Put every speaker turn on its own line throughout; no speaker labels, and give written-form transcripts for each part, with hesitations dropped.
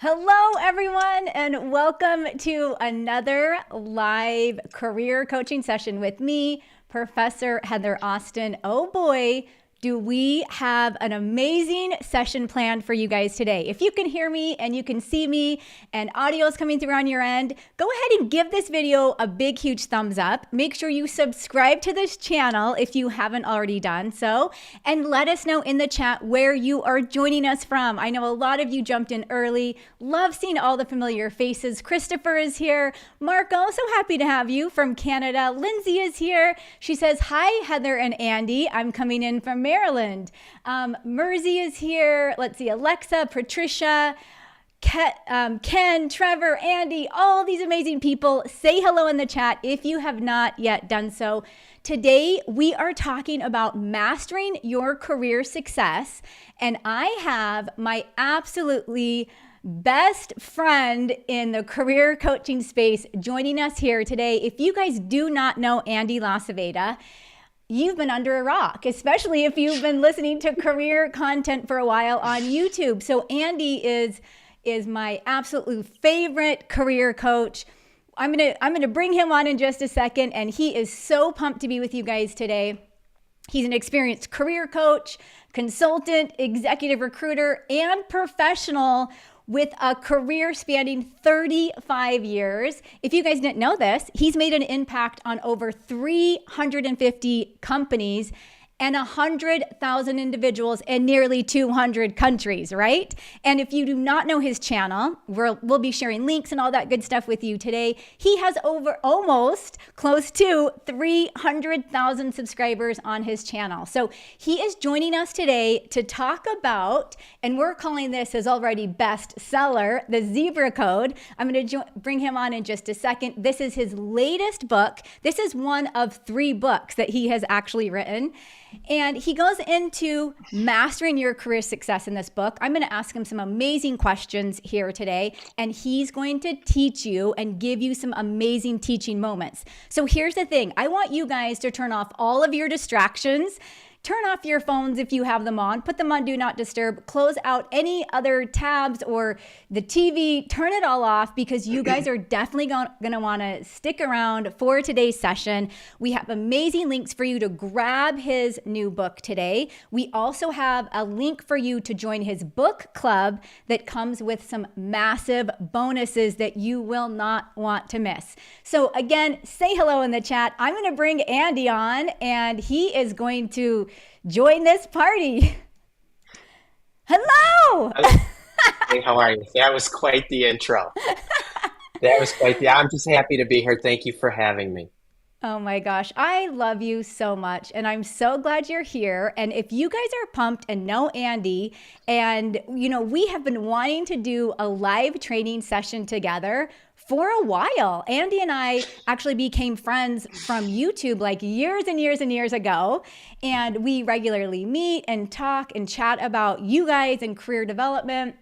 Hello, everyone, and welcome to another live career coaching session with me, Professor Heather Austin. Oh boy, do we have an amazing session planned for you guys today. If you can hear me and you can see me and audio is coming through on your end, go ahead and give this video a big, huge thumbs up. Make sure you subscribe to this channel if you haven't already done so, and let us know in the chat where you are joining us from. I know a lot of you jumped in early. Love seeing all the familiar faces. Christopher is here. Marco, so happy to have you from Canada. Lindsay is here. She says, hi, Heather and Andy. I'm coming in from Maryland. Mersey is here. Let's see, Alexa, Patricia, Ken, Trevor, Andy, all these amazing people. Say hello in the chat if you have not yet done so. Today, we are talking about mastering your career success, and I have my absolutely best friend in the career coaching space joining us here today. If you guys do not know Andy LaCivita, you've been under a rock, especially if you've been listening to career content for a while on YouTube. So Andy is my absolute favorite career coach. I'm gonna bring him on in just a second, and he is so pumped to be with you guys today. He's an experienced career coach, consultant, executive recruiter, and professional with a career spanning 35 years. If you guys didn't know this, he's made an impact on over 350 companies and 100,000 individuals in nearly 200 countries, right? And if you do not know his channel, we'll be sharing links and all that good stuff with you today. He has almost close to 300,000 subscribers on his channel. So he is joining us today to talk about, and we're calling this his already bestseller, the Zebra Code. I'm going to bring him on in just a second. This is his latest book. This is one of 3 books that he has actually written. And he goes into mastering your career success in this book. I'm going to ask him some amazing questions here today, and he's going to teach you and give you some amazing teaching moments. So here's the thing. I want you guys to turn off all of your distractions. Turn off your phones if you have them on, put them on Do Not Disturb, close out any other tabs or the TV, turn it all off, because you guys are definitely going to want to stick around for today's session. We have amazing links for you to grab his new book today. We also have a link for you to join his book club that comes with some massive bonuses that you will not want to miss. So again, say hello in the chat. I'm going to bring Andy on, and he is going to join this party. Hello.
Hey, how are you? That was quite the intro. I'm just happy to be here. Thank you for having me.
Oh my gosh, I love you so much, and I'm so glad you're here. And if you guys are pumped and know Andy, and we have been wanting to do a live training session together for a while. Andy and I actually became friends from YouTube like years and years and years ago. And we regularly meet and talk and chat about you guys and career development.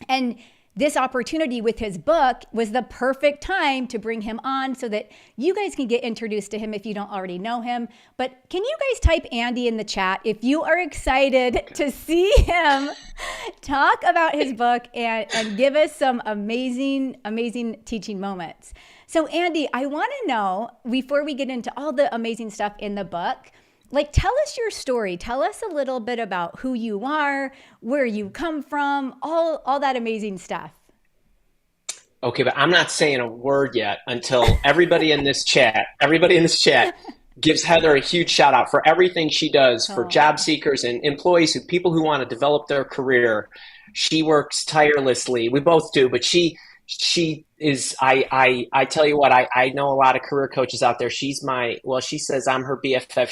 And this opportunity with his book was the perfect time to bring him on so that you guys can get introduced to him if you don't already know him. But can you guys type Andy in the chat if you are excited to see him talk about his book and give us some amazing, amazing teaching moments. So Andy, I want to know, before we get into all the amazing stuff in the book, tell us your story. Tell us a little bit about who you are, where you come from, all that amazing stuff.
Okay, but I'm not saying a word yet until everybody in this chat gives Heather a huge shout out for everything she does for job seekers and employees, people who want to develop their career. She works tirelessly. We both do, but she is, I tell you what, I know a lot of career coaches out there. She says I'm her BFF.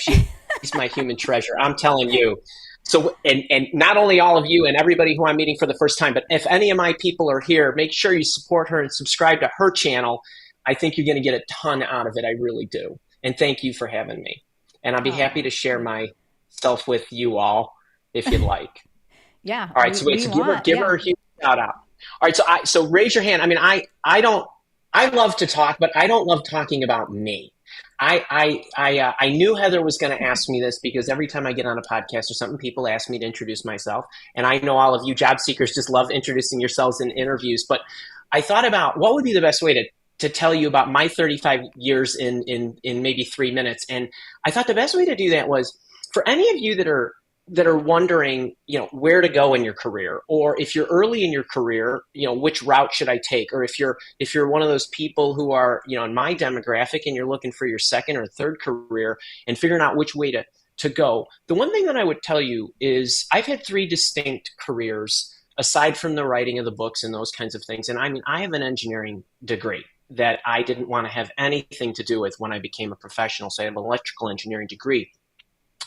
She's my human treasure. I'm telling you. So, and not only all of you and everybody who I'm meeting for the first time, but if any of my people are here, make sure you support her and subscribe to her channel. I think you're going to get a ton out of it. I really do. And thank you for having me. And I'll be happy to share myself with you all if you'd like.
Yeah.
All right. So give her a huge shout out. All right. So raise your hand. I mean, I love to talk, but I don't love talking about me. I knew Heather was going to ask me this because every time I get on a podcast or something, people ask me to introduce myself. And I know all of you job seekers just love introducing yourselves in interviews. But I thought about what would be the best way to tell you about my 35 years in maybe 3 minutes. And I thought the best way to do that was for any of you that are wondering, where to go in your career, or if you're early in your career, which route should I take? Or if you're one of those people who are, in my demographic and you're looking for your second or third career and figuring out which way to go. The one thing that I would tell you is I've had three distinct careers aside from the writing of the books and those kinds of things. And I mean, I have an engineering degree that I didn't want to have anything to do with when I became a professional. So I have an electrical engineering degree.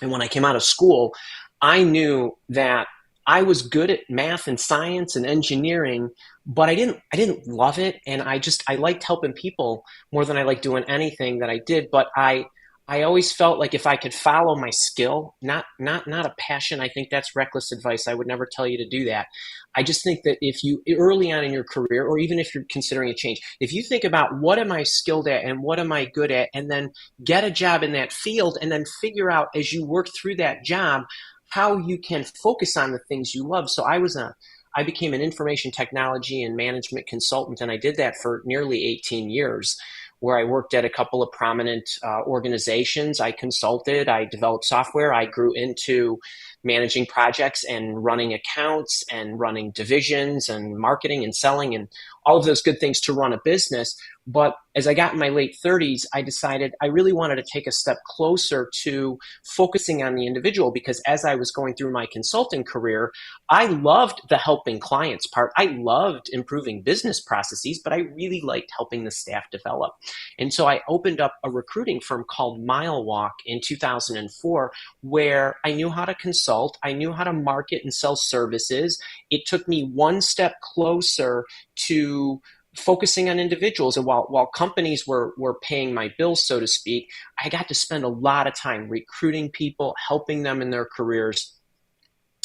And when I came out of school, I knew that I was good at math and science and engineering, but I didn't love it. And I liked helping people more than I liked doing anything that I did. But I always felt like if I could follow my skill, not a passion, I think that's reckless advice. I would never tell you to do that. I just think that if you early on in your career, or even if you're considering a change, if you think about what am I skilled at and what am I good at, and then get a job in that field, and then figure out as you work through that job how you can focus on the things you love. So I became an information technology and management consultant, and I did that for nearly 18 years, where I worked at a couple of prominent organizations. I consulted, I developed software, I grew into managing projects and running accounts and running divisions and marketing and selling and all of those good things to run a business. But as I got in my late 30s, I decided I really wanted to take a step closer to focusing on the individual, because as I was going through my consulting career, I loved the helping clients part. I loved improving business processes, but I really liked helping the staff develop. And so I opened up a recruiting firm called Mile Walk in 2004, where I knew how to consult, I knew how to market and sell services. It took me one step closer to focusing on individuals. And while companies were paying my bills, so to speak, I got to spend a lot of time recruiting people, helping them in their careers.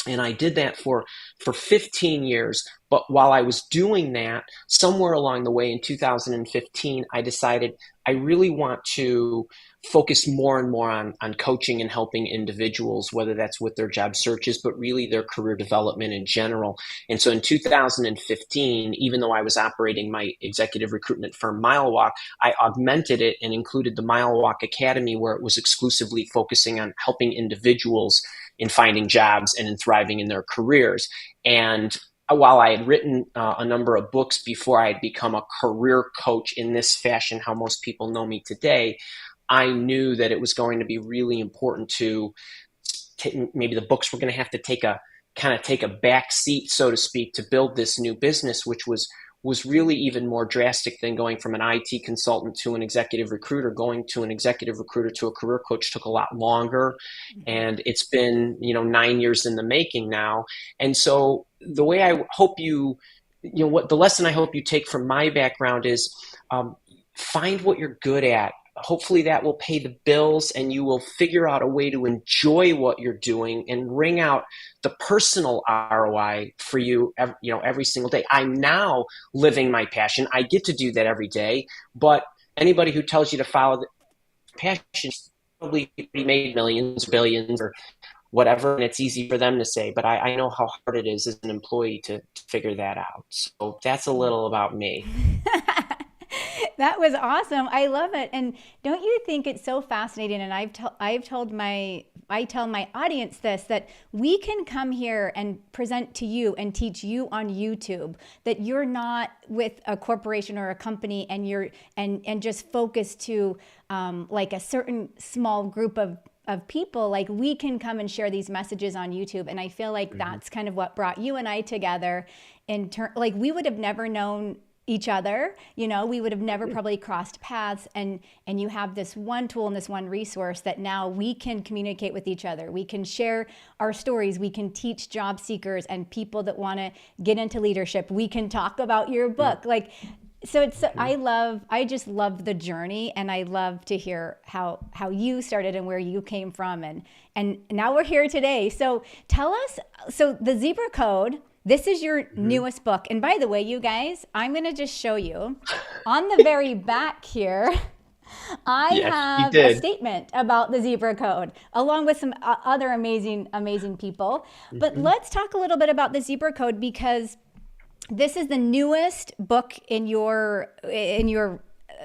And I did that for 15 years. But while I was doing that, somewhere along the way in 2015, I decided I really want to focus more and more on coaching and helping individuals, whether that's with their job searches, but really their career development in general. And so in 2015, even though I was operating my executive recruitment firm, Mile Walk, I augmented it and included the Mile Walk Academy, where it was exclusively focusing on helping individuals in finding jobs and in thriving in their careers. And while I had written a number of books before I had become a career coach in this fashion, how most people know me today, I knew that it was going to be really important to maybe the books were going to have to take a back seat, so to speak, to build this new business, which was really even more drastic than going from an IT consultant to an executive recruiter. Going to an executive recruiter to a career coach took a lot longer. And it's been, 9 years in the making now. And so the way I hope the lesson I hope you take from my background is find what you're good at. Hopefully that will pay the bills, and you will figure out a way to enjoy what you're doing and wring out the personal ROI for you, every single day. I'm now living my passion. I get to do that every day, but anybody who tells you to follow the passion probably made millions, billions, or whatever, and it's easy for them to say, but I know how hard it is as an employee to figure that out. So that's a little about me.
That was awesome. I love it. And don't you think it's so fascinating? And I tell my audience this, that we can come here and present to you and teach you on YouTube, that you're not with a corporation or a company and you're and just focused to like a certain small group of people. Like, we can come and share these messages on YouTube. And I feel like that's kind of what brought you and I together like we would have never known each other, we would have never probably crossed paths, and you have this one tool and this one resource that now we can communicate with each other. We can share our stories. We can teach job seekers and people that want to get into leadership. We can talk about your book. Like, so it's, I just love the journey, and I love to hear how you started and where you came from. And now we're here today. So tell us, so the Zebra Code, this is your newest book. And by the way, you guys, I'm going to just show you on the very back here. I
Yes, you
have a
did.
statement about the zebra code along with some other amazing people. But
Hmm.
let's talk a little bit about the zebra code because this is the newest book in your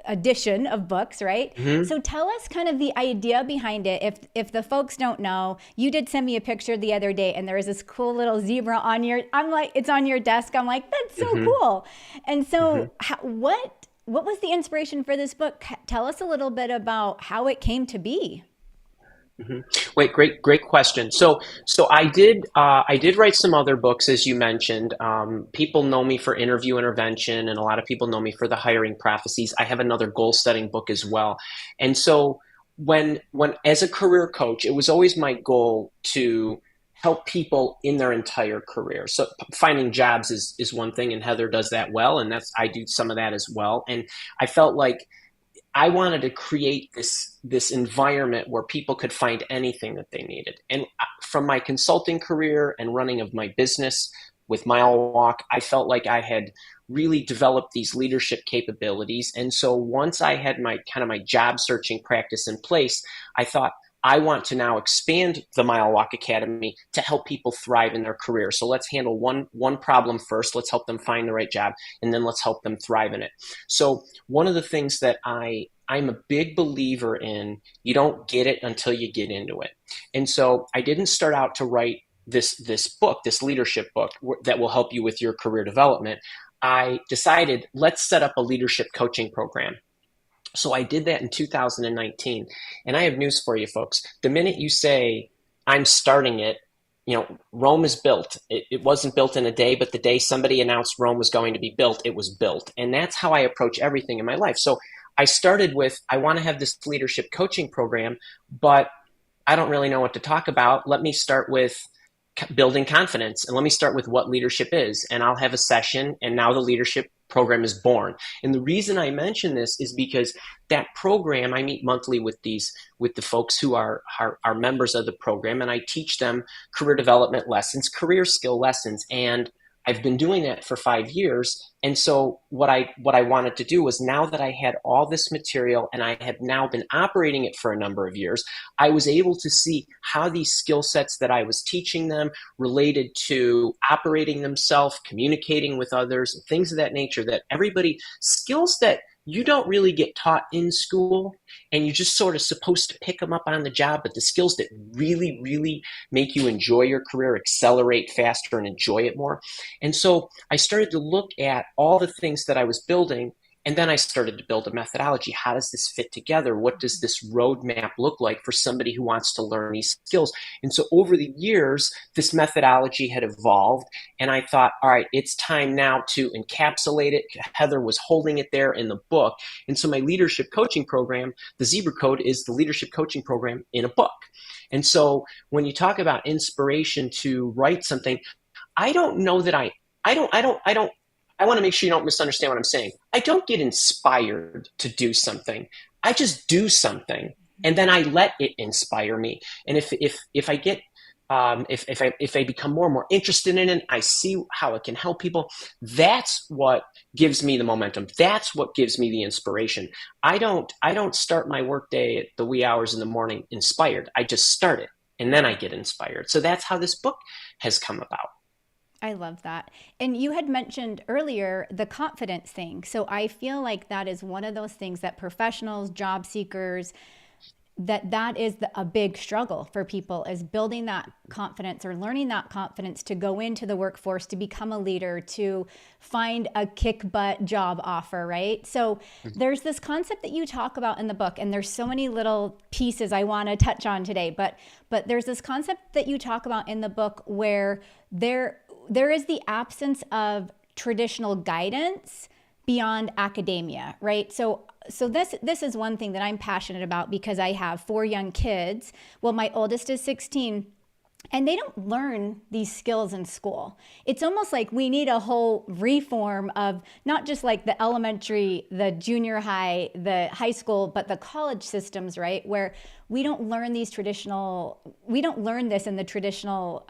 edition of books, right?
Hmm.
So tell us kind of the idea behind it. If the folks don't know, you did send me a picture the other day, and there was this cool little zebra on your. I'm like, it's on your desk. I'm like, that's so
Hmm.
cool. And
Hmm.
so, what was the inspiration for this book? Tell us a little bit about how it came to be.
Hmm. Wait, great question. So I did write some other books, as you mentioned. People know me for interview intervention, and a lot of people know me for the hiring prophecies. I have another goal setting book as well. And so when as a career coach, it was always my goal to help people in their entire career. So finding jobs is one thing, and Heather does that well, and that's I do some of that as well. And I felt like I wanted to create this environment where people could find anything that they needed. And from my consulting career and running of my business with Mile Walk, I felt like I had really developed these leadership capabilities. And so once I had my kind of my job searching practice in place, I thought I want to now expand the Mile Walk Academy to help people thrive in their career. So let's handle one problem first. Let's help them find the right job, and then let's help them thrive in it. So one of the things that I'm a big believer in, you don't get it until you get into it. And so I didn't start out to write this book, this leadership book that will help you with your career development. I decided let's set up a leadership coaching program. So I did that in 2019. And I have news for you folks. The minute you say I'm starting it, Rome is built. It wasn't built in a day, but the day somebody announced Rome was going to be built, it was built. And that's how I approach everything in my life. So I started with, I want to have this leadership coaching program, but I don't really know what to talk about. Let me start with building confidence, and let me start with what leadership is. And I'll have a session, and now the leadership program is born. And the reason I mention this is because that program, I meet monthly with the folks who are members of the program, and I teach them career development lessons, career skill lessons. And I've been doing that for 5 years. And so what I wanted to do was, now that I had all this material and I have now been operating it for a number of years, I was able to see how these skill sets that I was teaching them related to operating themselves, communicating with others, and things of that nature, that everybody, skills that you don't really get taught in school, and you're just sort of supposed to pick them up on the job, but the skills that really make you enjoy your career, accelerate faster, and enjoy it more. And so I started to look at all the things that I was building, and then I started to build a methodology. How does this fit together? What does this roadmap look like for somebody who wants to learn these skills? And so over the years, this methodology had evolved, and I thought, all right, it's time now to encapsulate it. Heather was holding it there in the book. And so my leadership coaching program, the Zebra Code, is the leadership coaching program in a book. And so when you talk about inspiration to write something, I don't know that I don't, I want to make sure you don't misunderstand what I'm saying. I don't get inspired to do something. I just do something, and then I let it inspire me. And if I get, if I become more and more interested in it, I see how it can help people. That's what gives me the momentum. That's what gives me the inspiration. I don't start my workday at the wee hours in the morning inspired. I just start it, and then I get inspired. So that's how this book has come about.
I love that. And you had mentioned earlier the confidence thing. So I feel like that is one of those things that professionals, job seekers, that is a big struggle for people, is building that confidence or learning that confidence to go into the workforce, to become a leader, to find a kick butt job offer, right? So there's this concept that you talk about in the book, and there's so many little pieces I want to touch on today, but there's this concept that you talk about in the book where there is the absence of traditional guidance beyond academia, right? So this is one thing that I'm passionate about because I have 4 young kids. Well, my oldest is 16, and they don't learn these skills in school. It's almost like we need a whole reform of not just like the elementary, the junior high, the high school, but the college systems, right? Where we don't learn we don't learn this in the traditional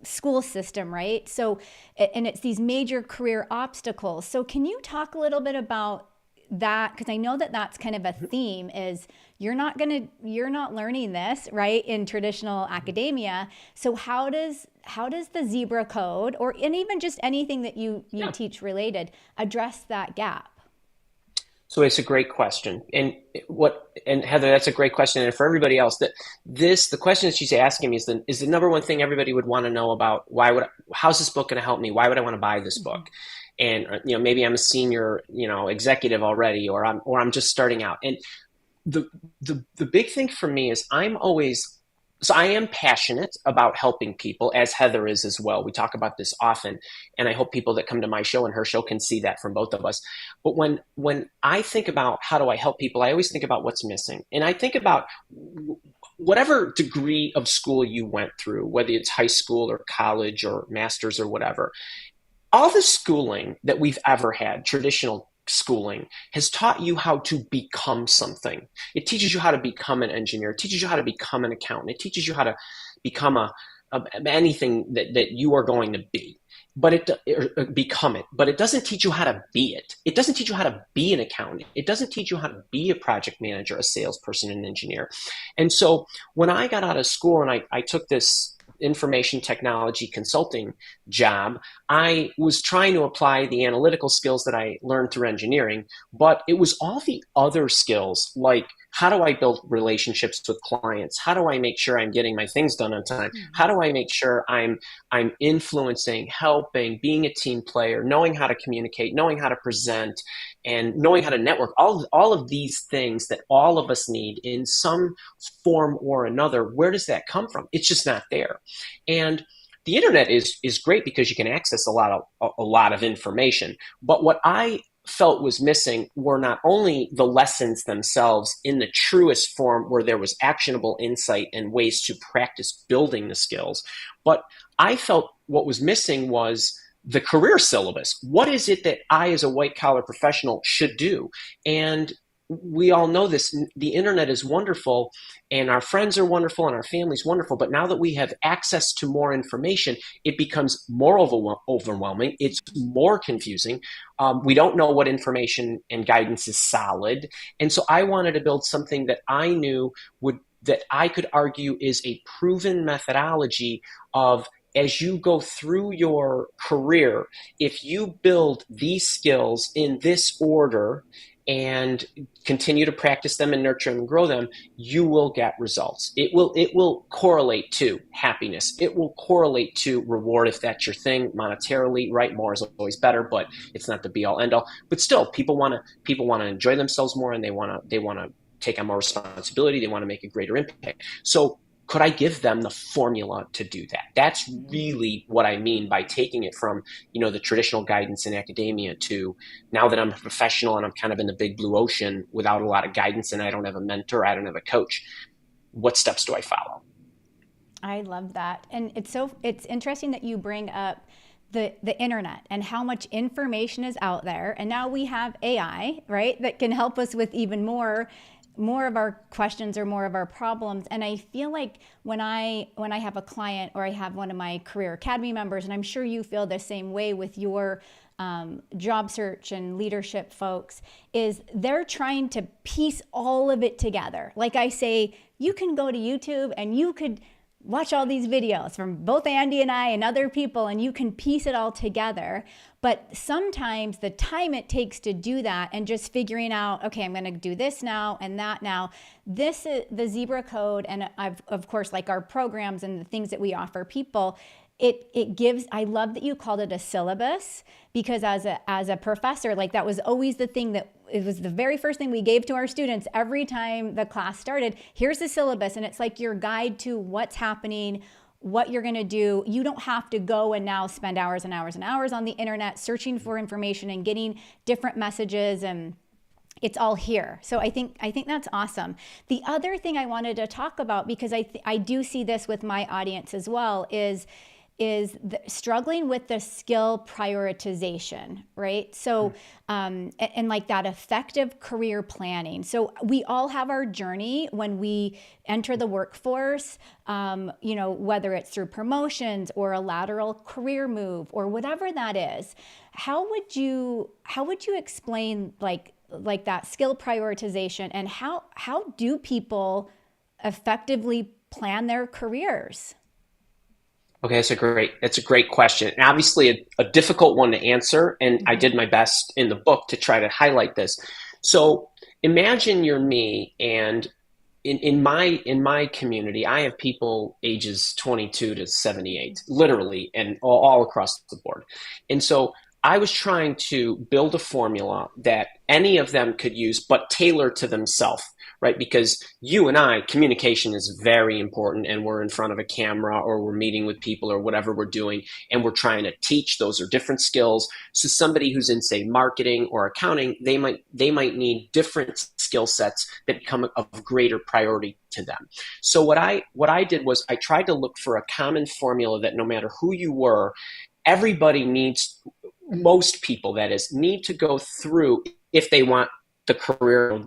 school system, right? So, and it's these major career obstacles. So can you talk a little bit about that, because I know that that's kind of a theme, is you're not learning this, right, in traditional academia. So how does the Zebra Code, and even just anything that you
Yeah.
teach related, address that gap?
So it's a great question. And Heather, that's a great question. And for everybody else, the question that she's asking me is the number one thing everybody would want to know about how's this book going to help me? Why would I want to buy this book? And maybe I'm a senior, executive already, or I'm just starting out. And the big thing for me is I am passionate about helping people, as Heather is as well. We talk about this often, and I hope people that come to my show and her show can see that from both of us. But when I think about how do I help people, I always think about what's missing. And I think about whatever degree of school you went through, whether it's high school or college or master's or whatever, all the schooling that we've ever had, traditional schooling, has taught you how to become something. It teaches you how to become an engineer. It teaches you how to become an accountant. It teaches you how to become anything that you are going to be, become it. But it doesn't teach you how to be it. It doesn't teach you how to be an accountant. It doesn't teach you how to be a project manager, a salesperson, an engineer. And so when I got out of school and I took this information technology consulting job, I was trying to apply the analytical skills that I learned through engineering, but it was all the other skills, like how do I build relationships with clients? How do I make sure I'm getting my things done on time? How do I make sure I'm influencing, helping, being a team player, knowing how to communicate, knowing how to present, and knowing how to network? All of these things that all of us need in some form or another. Where does that come from? It's just not there. And the internet is great because you can access a lot of information. But what I felt was missing were not only the lessons themselves in the truest form where there was actionable insight and ways to practice building the skills, but I felt what was missing was the career syllabus. What is it that I, as a white collar professional, should do? And we all know this. The internet is wonderful and our friends are wonderful and our family's wonderful. But now that we have access to more information, it becomes more overwhelming. It's more confusing. We don't know what information and guidance is solid. And so I wanted to build something that I knew that I could argue is a proven methodology of, as you go through your career, if you build these skills in this order and continue to practice them and nurture them and grow them, you will get results. It will correlate to happiness. It will correlate to reward if that's your thing monetarily, right? More is always better, but it's not the be all end all. But still, people want to enjoy themselves more, and they want to take on more responsibility. They want to make a greater impact. So could I give them the formula to do that? That's really what I mean by taking it from, the traditional guidance in academia to now that I'm a professional and I'm kind of in the big blue ocean without a lot of guidance and I don't have a mentor, I don't have a coach. What steps do I follow?
I love that. And it's interesting that you bring up the internet and how much information is out there. And now we have AI, right, that can help us with even more of our questions or more of our problems. And I feel like when I have a client or I have one of my Career Academy members, and I'm sure you feel the same way with your job search and leadership folks, is they're trying to piece all of it together. Like I say, you can go to YouTube and you could watch all these videos from both Andy and I and other people, and you can piece it all together. But sometimes the time it takes to do that and just figuring out, okay, I'm going to do this now and that now. This is the Zebra Code, and of course, like our programs and the things that we offer people, it gives, I love that you called it a syllabus, because as a professor, like that was always the thing that it was the very first thing we gave to our students every time the class started. Here's the syllabus, and it's like your guide to what's happening, what you're going to do. You don't have to go and now spend hours and hours and hours on the internet searching for information and getting different messages, and it's all here. So I think that's awesome. The other thing I wanted to talk about, because I do see this with my audience as well, is struggling with the skill prioritization, right? So, and like that effective career planning. So we all have our journey when we enter the workforce, whether it's through promotions or a lateral career move or whatever that is. How would you explain like like that skill prioritization, and how do people effectively plan their careers?
Okay, that's a great question. And obviously a difficult one to answer. And I did my best in the book to try to highlight this. So imagine you're me, and in my community, I have people ages 22 to 78, literally, and all across the board. And so I was trying to build a formula that any of them could use, but tailor to themselves, right? Because you and I, communication is very important, and we're in front of a camera or we're meeting with people or whatever we're doing, and we're trying to teach. Those are different skills. So somebody who's in, say, marketing or accounting, they might need different skill sets that become of greater priority to them. So what I did was I tried to look for a common formula that no matter who you were, everybody needs, most people that is, need to go through if they want the career,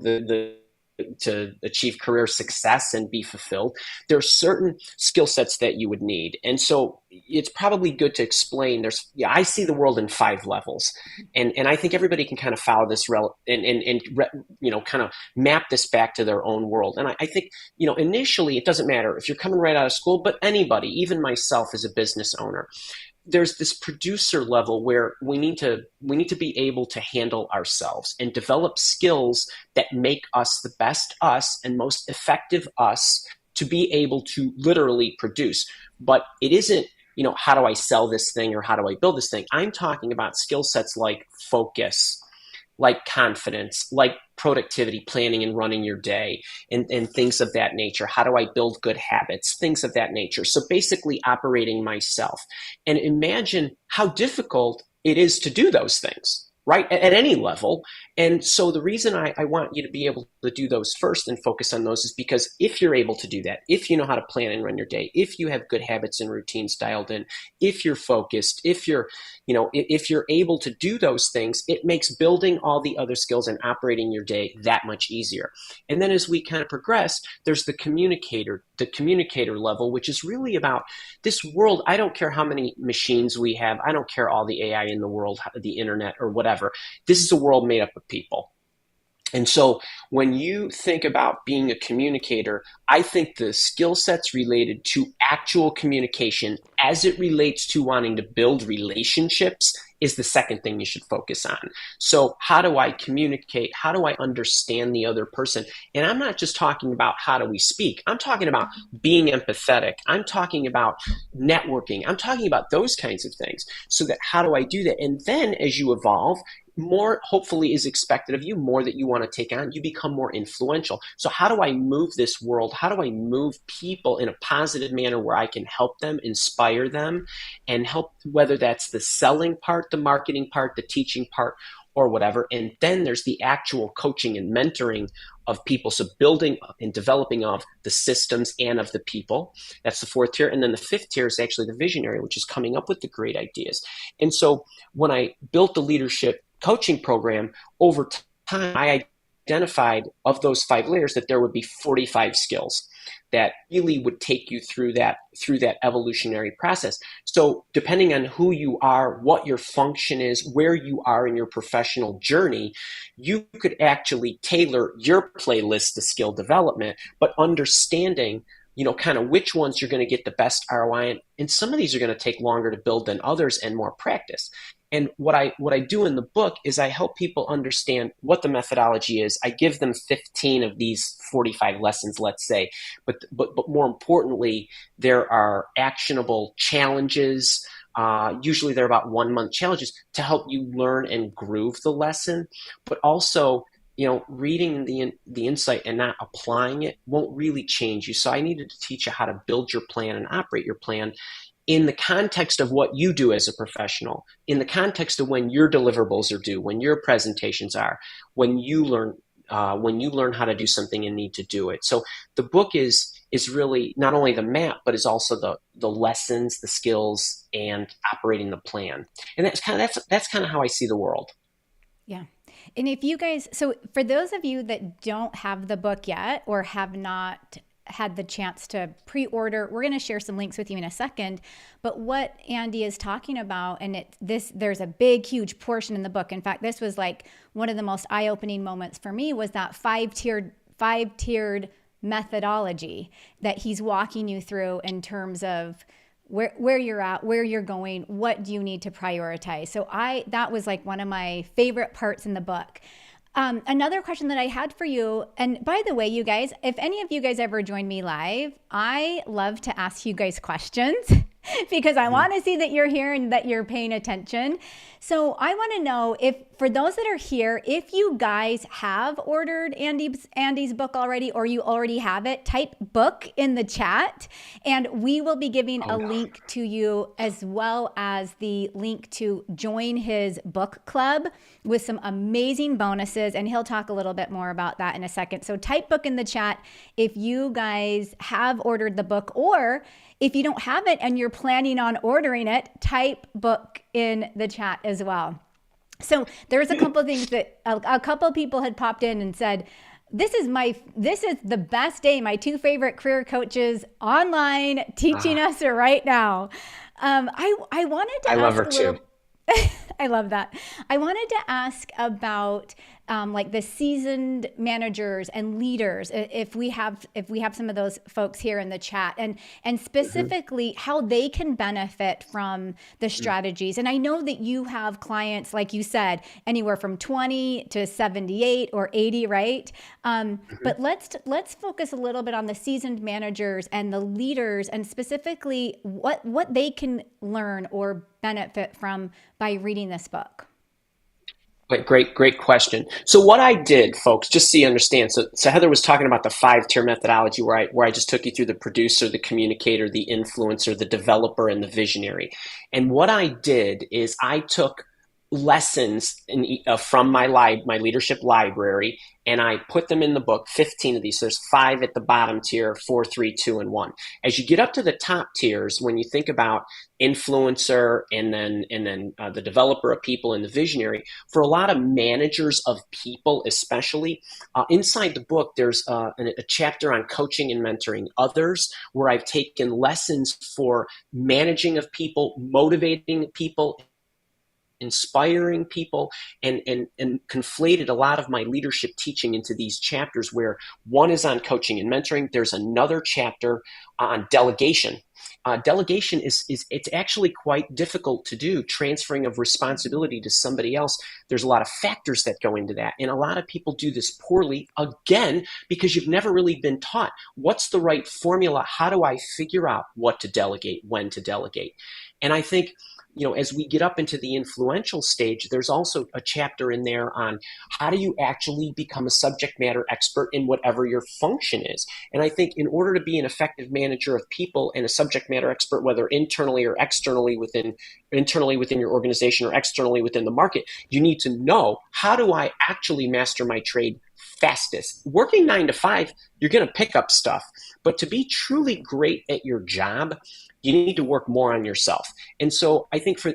to achieve career success and be fulfilled. There are certain skill sets that you would need. And so it's probably good to explain. I see the world in 5 levels. And I think everybody can kind of follow this kind of map this back to their own world. And I think, initially it doesn't matter if you're coming right out of school, but anybody, even myself as a business owner, there's this producer level where we need to be able to handle ourselves and develop skills that make us the best us and most effective us to be able to literally produce. But it isn't, how do I sell this thing or how do I build this thing? I'm talking about skill sets like focus, like confidence, like productivity, planning and running your day, and things of that nature. How do I build good habits? Things of that nature. So basically operating myself. And imagine how difficult it is to do those things, right? At any level. And so the reason I want you to be able to do those first and focus on those is because if you're able to do that, if you know how to plan and run your day, if you have good habits and routines dialed in, if you're focused, if you're able to do those things, it makes building all the other skills and operating your day that much easier. And then as we kind of progress, there's the communicator level, which is really about this world. I don't care how many machines we have. I don't care all the AI in the world, the internet or whatever. This is a world made up of people. And so when you think about being a communicator, I think the skill sets related to actual communication as it relates to wanting to build relationships is the second thing you should focus on. So how do I communicate? How do I understand the other person? And I'm not just talking about how do we speak. I'm talking about being empathetic. I'm talking about networking. I'm talking about those kinds of things. So that how do I do that? And then as you evolve, more hopefully is expected of you, more that you want to take on, you become more influential. So how do I move this world? How do I move people in a positive manner where I can help them, inspire them, and help, whether that's the selling part, the marketing part, the teaching part, or whatever. And then there's the actual coaching and mentoring of people. So building and developing of the systems and of the people. That's the 4th tier. And then the 5th tier is actually the visionary, which is coming up with the great ideas. And so when I built the leadership coaching program, over time, I identified of those 5 layers that there would be 45 skills that really would take you through that evolutionary process. So depending on who you are, what your function is, where you are in your professional journey, you could actually tailor your playlist to skill development, but understanding kind of which ones you're going to get the best ROI in. And some of these are going to take longer to build than others and more practice. And what I do in the book is I help people understand what the methodology is. I give them 15 of these 45 lessons, let's say, but more importantly, there are actionable challenges. Usually they're about 1-month challenges to help you learn and groove the lesson, but also reading the insight and not applying it won't really change you. So I needed to teach you how to build your plan and operate your plan in the context of what you do as a professional, in the context of when your deliverables are due, when your presentations are, when you learn how to do something and need to do it. So the book is really not only the map, but is also the lessons, the skills, and operating the plan. And that's kind of how I see the world.
Yeah. And if you guys, so for those of you that don't have the book yet or have not had the chance to pre-order, we're going to share some links with you in a second. But what Andy is talking about, and there's a big, huge portion in the book. In fact, this was like one of the most eye-opening moments for me, was that five-tiered methodology that he's walking you through in terms of where you're at, where you're going, what do you need to prioritize. So that was like one of my favorite parts in the book. Another question that I had for you, and by the way, you guys, if any of you guys ever join me live, I love to ask you guys questions because I want to see that you're here and that you're paying attention. So I want to know, if for those that are here, if you guys have ordered Andy's book already, or you already have it, type book in the chat, and we will be giving a link to you, as well as the link to join his book club with some amazing bonuses. And he'll talk a little bit more about that in a second. So type book in the chat if you guys have ordered the book, or if you don't have it and you're planning on ordering it, type book in the chat as well. So there's a couple of things that a couple of people had popped in and said, this is the best day. My two favorite career coaches online teaching us right now. I wanted to
I
ask
love her
a little,
too.
I love that. I wanted to ask about like the seasoned managers and leaders, if we have some of those folks here in the chat, and specifically how they can benefit from the strategies. And I know that you have clients, like you said, anywhere from 20 to 78 or 80, right? But let's focus a little bit on the seasoned managers and the leaders, and specifically what they can learn or benefit from by reading this book.
Great question. So what I did, folks, just so you understand, so Heather was talking about the 5-tier methodology, where I just took you through the producer, the communicator, the influencer, the developer, and the visionary. And what I did is I took lessons from my leadership library, and I put them in the book, 15 of these. So there's 5 at the bottom tier, 4, 3, 2, and 1. As you get up to the top tiers, when you think about influencer and then the developer of people and the visionary, for a lot of managers of people, especially, inside the book, there's a chapter on coaching and mentoring others, where I've taken lessons for managing of people, motivating people, inspiring people, and conflated a lot of my leadership teaching into these chapters, where one is on coaching and mentoring. There's another chapter on delegation. Delegation is it's actually quite difficult to do, transferring of responsibility to somebody else. There's a lot of factors that go into that, and a lot of people do this poorly, again, because you've never really been taught what's the right formula. How do I figure out what to delegate, when to delegate? And I think, as we get up into the influential stage, there's also a chapter in there on how do you actually become a subject matter expert in whatever your function is. And I think in order to be an effective manager of people and a subject matter expert, whether internally or externally within your organization or externally within the market, you need to know, how do I actually master my trade fastest? Working 9 to 5, you're going to pick up stuff. But to be truly great at your job, you need to work more on yourself. And so I think for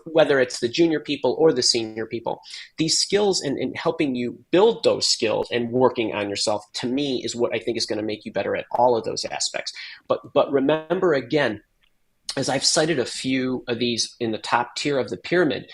whether it's the junior people or the senior people, these skills and helping you build those skills and working on yourself, to me, is what I think is going to make you better at all of those aspects. But remember, again, as I've cited a few of these in the top tier of the pyramid,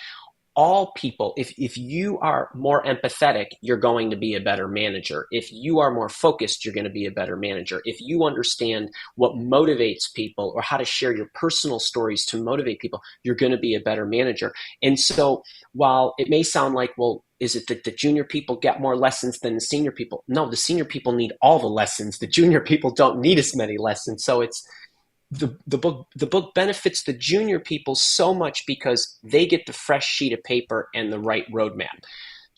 all people, if you are more empathetic, you're going to be a better manager. If you are more focused, you're going to be a better manager. If you understand what motivates people, or how to share your personal stories to motivate people, you're going to be a better manager. And so while it may sound like, well, is it that the junior people get more lessons than the senior people? No, the senior people need all the lessons. The junior people don't need as many lessons. So it's the book benefits the junior people so much because they get the fresh sheet of paper and the right roadmap.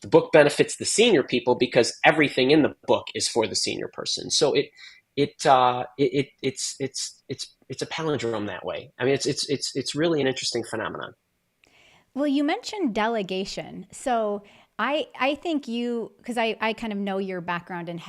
The book benefits the senior people because everything in the book is for the senior person. So it's a palindrome that way. I mean, it's really an interesting phenomenon.
Well, you mentioned delegation. So I think because I kind of know your background and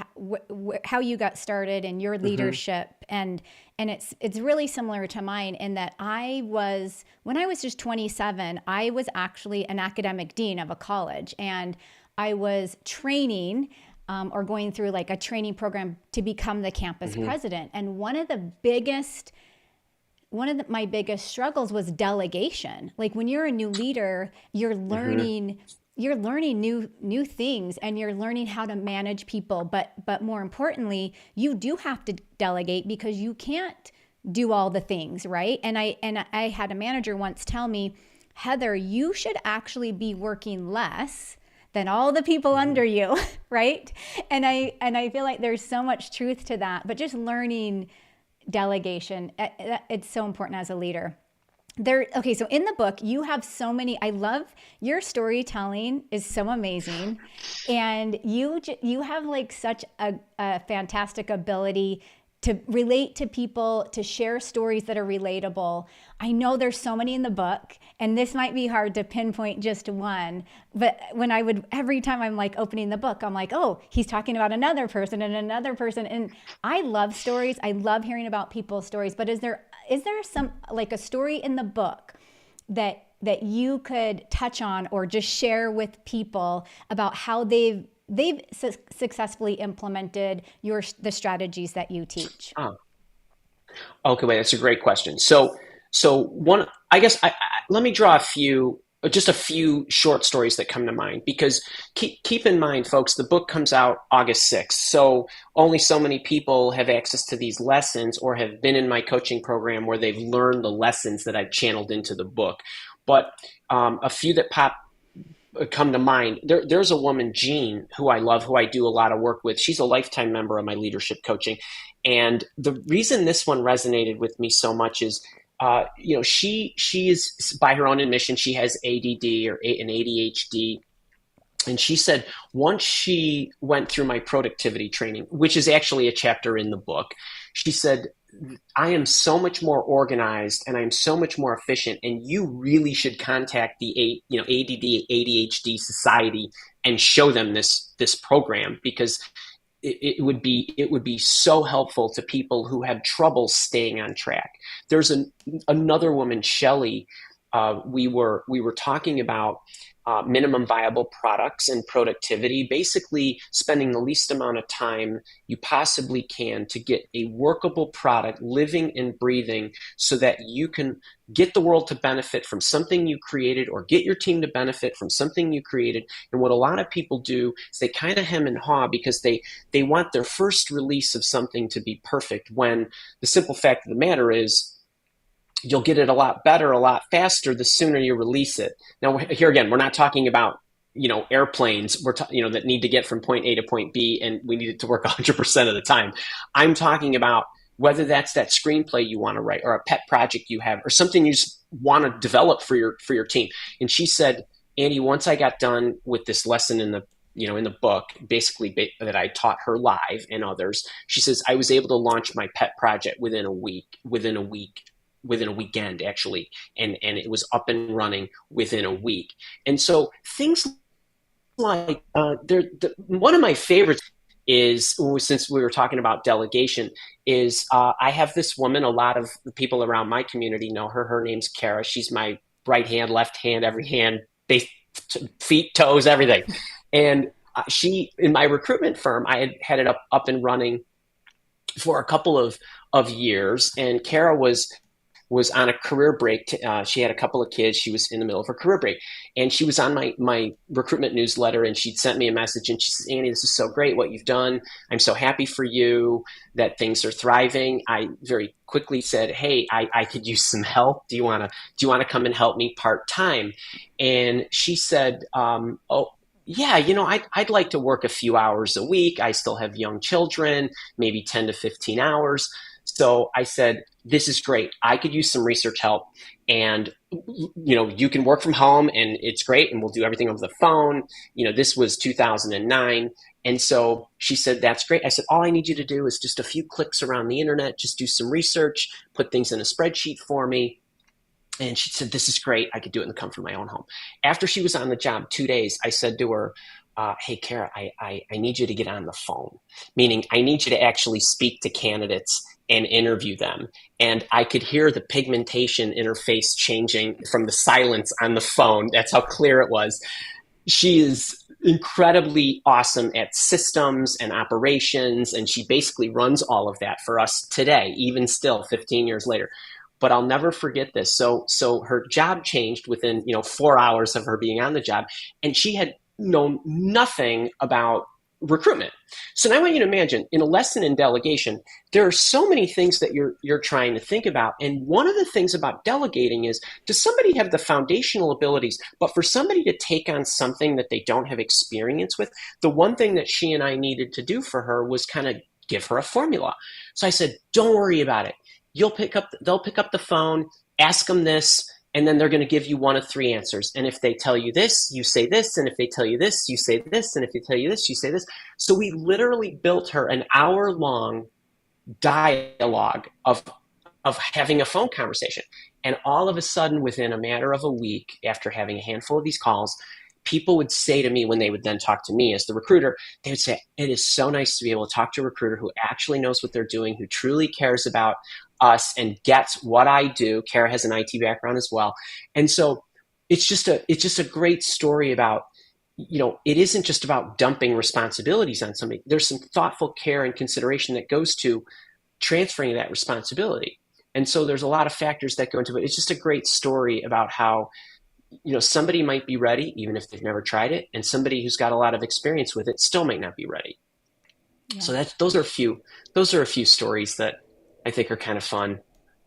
how you got started and your leadership, and it's really similar to mine in that when I was just 27, I was actually an academic dean of a college, and I was training or going through like a training program to become the campus
Mm-hmm.
president. And my biggest struggles was delegation. Like when you're a new leader,
Mm-hmm.
you're learning new things, and you're learning how to manage people, but more importantly, you do have to delegate because you can't do all the things, right? And I had a manager once tell me, Heather, you should actually be working less than all the people
Mm-hmm.
under you, right? And I feel like there's so much truth to that, but just learning delegation, it's so important as a leader. Okay, so in the book you have so many, I love your storytelling is so amazing, and you have like such a fantastic ability to relate to people, to share stories that are relatable. I know there's so many in the book, and this might be hard to pinpoint just one, but every time I'm like opening the book, I'm like, oh, he's talking about another person and another person. And I love stories. I love hearing about people's stories, but is there some, like a story in the book that you could touch on or just share with people about how they've successfully implemented the strategies that you teach?
Oh, okay, wait, that's a great question. So one, I guess, let me draw just a few short stories that come to mind, because keep in mind, folks, the book comes out August 6th. So only so many people have access to these lessons or have been in my coaching program where they've learned the lessons that I've channeled into the book. But a few that come to mind. There's a woman, Jean, who I love, who I do a lot of work with. She's a lifetime member of my leadership coaching. And the reason this one resonated with me so much is, she is, by her own admission, she has ADD or an ADHD. And she said once she went through my productivity training, which is actually a chapter in the book, she said, I am so much more organized and I'm so much more efficient, and you really should contact the ADD ADHD Society and show them this program, because it would be so helpful to people who have trouble staying on track. There's another woman, Shelley. We were talking about minimum viable products and productivity, basically spending the least amount of time you possibly can to get a workable product living and breathing, so that you can get the world to benefit from something you created, or get your team to benefit from something you created. And what a lot of people do is they kind of hem and haw because they want their first release of something to be perfect, when the simple fact of the matter is you'll get it a lot better, a lot faster, the sooner you release it. Now, here again, we're not talking about, airplanes that need to get from point A to point B, and we need it to work 100% of the time. I'm talking about whether that's that screenplay you want to write, or a pet project you have, or something you just want to develop for your team. And she said, Andy, once I got done with this lesson in the book, basically that I taught her live and others, she says, I was able to launch my pet project within a weekend, actually, and it was up and running within a week. And so things like one of my favorites is, since we were talking about delegation, is I have this woman. A lot of the people around my community know her. Her name's Kara. She's my right hand, left hand, every hand, feet, toes, everything. And she, in my recruitment firm, I had it up and running for a couple of years, and Kara was on a career break. She had a couple of kids. She was in the middle of her career break, and she was on my recruitment newsletter, and she'd sent me a message, and she says, Andy, this is so great what you've done. I'm so happy for you that things are thriving. I very quickly said, hey, I could use some help. Do you want to come and help me part-time? And she said, oh, yeah, I'd like to work a few hours a week. I still have young children, maybe 10 to 15 hours. So I said, this is great. I could use some research help, and, you can work from home, and it's great, and we'll do everything over the phone. This was 2009. And so she said, that's great. I said, all I need you to do is just a few clicks around the internet, just do some research, put things in a spreadsheet for me. And she said, this is great. I could do it in the comfort of my own home. After she was on the job 2 days, I said to her, hey, Kara, I need you to get on the phone, meaning I need you to actually speak to candidates and interview them. And I could hear the pigmentation in her face changing from the silence on the phone. That's how clear it was. She is incredibly awesome at systems and operations, and she basically runs all of that for us today, even still 15 years later. But I'll never forget this. So her job changed within 4 hours of her being on the job, and she had known nothing about recruitment. So now I want you to imagine, in a lesson in delegation, there are so many things that you're trying to think about. And one of the things about delegating is, does somebody have the foundational abilities, but for somebody to take on something that they don't have experience with, the one thing that she and I needed to do for her was kind of give her a formula. So I said, don't worry about it. They'll pick up the phone, ask them this, and then they're going to give you one of three answers. And if they tell you this, you say this. And if they tell you this, you say this. And if they tell you this, you say this. So we literally built her an hour-long dialogue of having a phone conversation. And all of a sudden, within a matter of a week, after having a handful of these calls, people would say to me, when they would then talk to me as the recruiter, they would say, it is so nice to be able to talk to a recruiter who actually knows what they're doing, who truly cares about us and gets what I do. Kara has an IT background as well. And so it's just a great story about, it isn't just about dumping responsibilities on somebody. There's some thoughtful care and consideration that goes to transferring that responsibility. And so there's a lot of factors that go into it. It's just a great story about how, somebody might be ready, even if they've never tried it, and somebody who's got a lot of experience with it still might not be ready. Yeah. So those are a few stories that I think are kind of fun.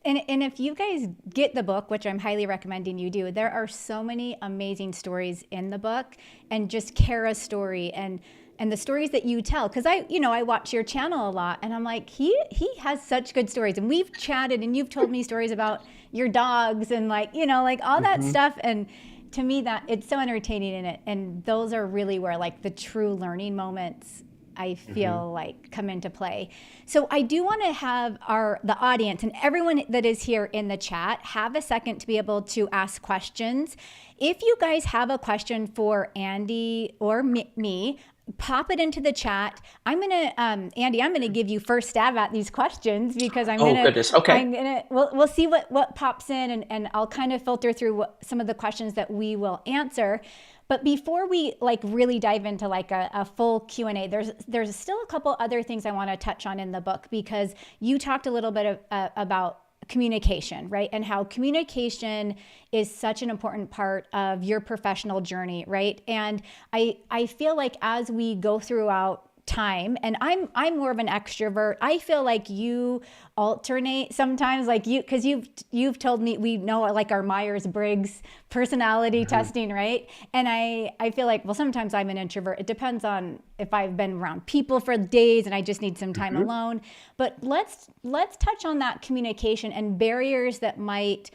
And if you guys get the book, which I'm highly recommending you do, there are so many amazing stories in the book, and just Kara's story and the stories that you tell. Because I watch your channel a lot, and I'm like, he has such good stories. And we've chatted, and you've told me stories about your dogs and all that stuff. And to me, that it's so entertaining in it. And those are really where the true learning moments, I feel like, come into play. So I do want to have the audience and everyone that is here in the chat have a second to be able to ask questions. If you guys have a question for Andy or me, pop it into the chat. Andy, I'm gonna give you first stab at these questions, because
goodness. Okay.
We'll see what pops in, and I'll kind of filter through some of the questions that we will answer. But before we really dive into a full Q&A, there's still a couple other things I want to touch on in the book, because you talked a little bit about communication, right? And how communication is such an important part of your professional journey, right? And I feel like as we go throughout time, and I'm more of an extrovert, I feel like you alternate sometimes, because you've told me, we know our Myers-Briggs personality testing, right? And I feel like, well, sometimes I'm an introvert. It depends on if I've been around people for days and I just need some time alone. But let's touch on that communication and barriers that might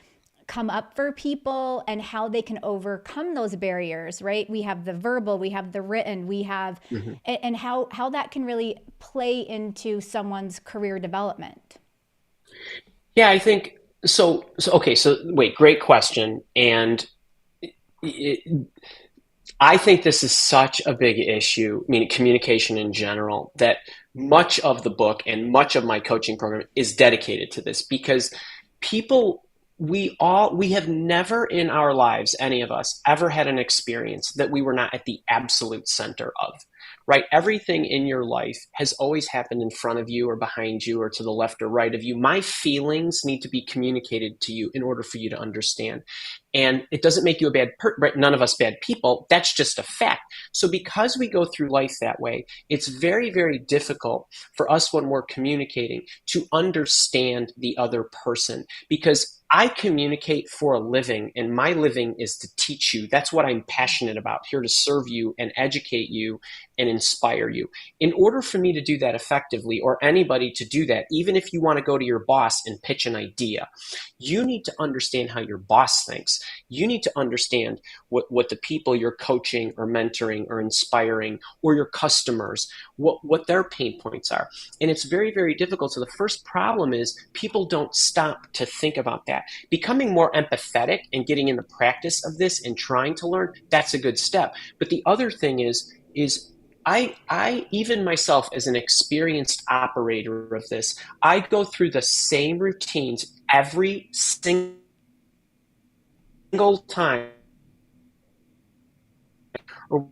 come up for people and how they can overcome those barriers, right? We have the verbal, we have the written, we have, and how that can really play into someone's career development.
Yeah, I think so. Okay. So wait, great question. And I think this is such a big issue, I mean, communication in general, that much of the book and much of my coaching program is dedicated to this, because we have never in our lives, any of us, ever had an experience that we were not at the absolute center of, right? Everything in your life has always happened in front of you or behind you or to the left or right of you. My feelings need to be communicated to you in order for you to understand. And it doesn't make you a bad person, none of us bad people. That's just a fact. So because we go through life that way, it's very, very difficult for us when we're communicating to understand the other person, because I communicate for a living, and my living is to teach you. That's what I'm passionate about, here to serve you and educate you and inspire you. In order for me to do that effectively, or anybody to do that, even if you want to go to your boss and pitch an idea, you need to understand how your boss thinks. You need to understand what the people you're coaching or mentoring or inspiring, or your customers, what their pain points are. And it's very, very difficult. So the first problem is people don't stop to think about that. Becoming more empathetic and getting in the practice of this and trying to learn, that's a good step. But the other thing is I even myself, as an experienced operator of this, I go through the same routines every single time, or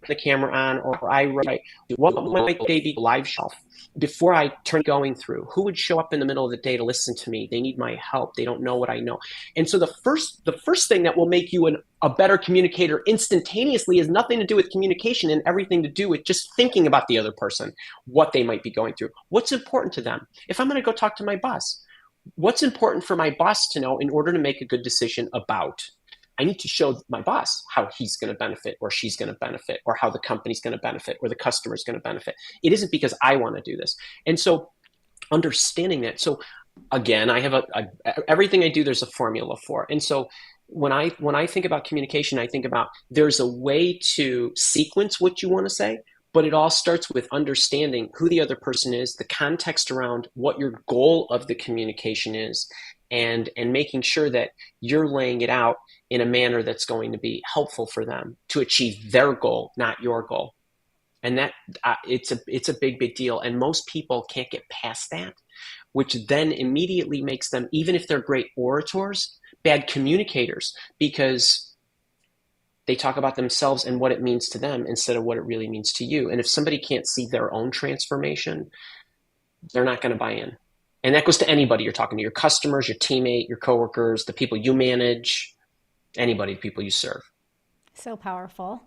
the camera on, or I write, what might they be live shelf? Before I turn going through, who would show up in the middle of the day to listen to me? They need my help. They don't know what I know. And so the first thing that will make you a better communicator instantaneously has nothing to do with communication and everything to do with just thinking about the other person, what they might be going through, what's important to them. If I'm going to go talk to my boss, what's important for my boss to know in order to make a good decision about? I need to show my boss how he's going to benefit or she's going to benefit, or how the company's going to benefit or the customer's going to benefit. It isn't because I want to do this. And so understanding that. So again, I have everything I do, there's a formula for. And so when I think about communication, I think about there's a way to sequence what you want to say, but it all starts with understanding who the other person is, the context around what your goal of the communication is, and making sure that you're laying it out in a manner that's going to be helpful for them to achieve their goal, not your goal. And that it's a big deal. And most people can't get past that, which then immediately makes them, even if they're great orators, bad communicators, because they talk about themselves and what it means to them instead of what it really means to you. And if somebody can't see their own transformation, they're not going to buy in. And that goes to anybody you're talking to, your customers, your teammate, your coworkers, the people you manage, anybody, people you serve.
So powerful.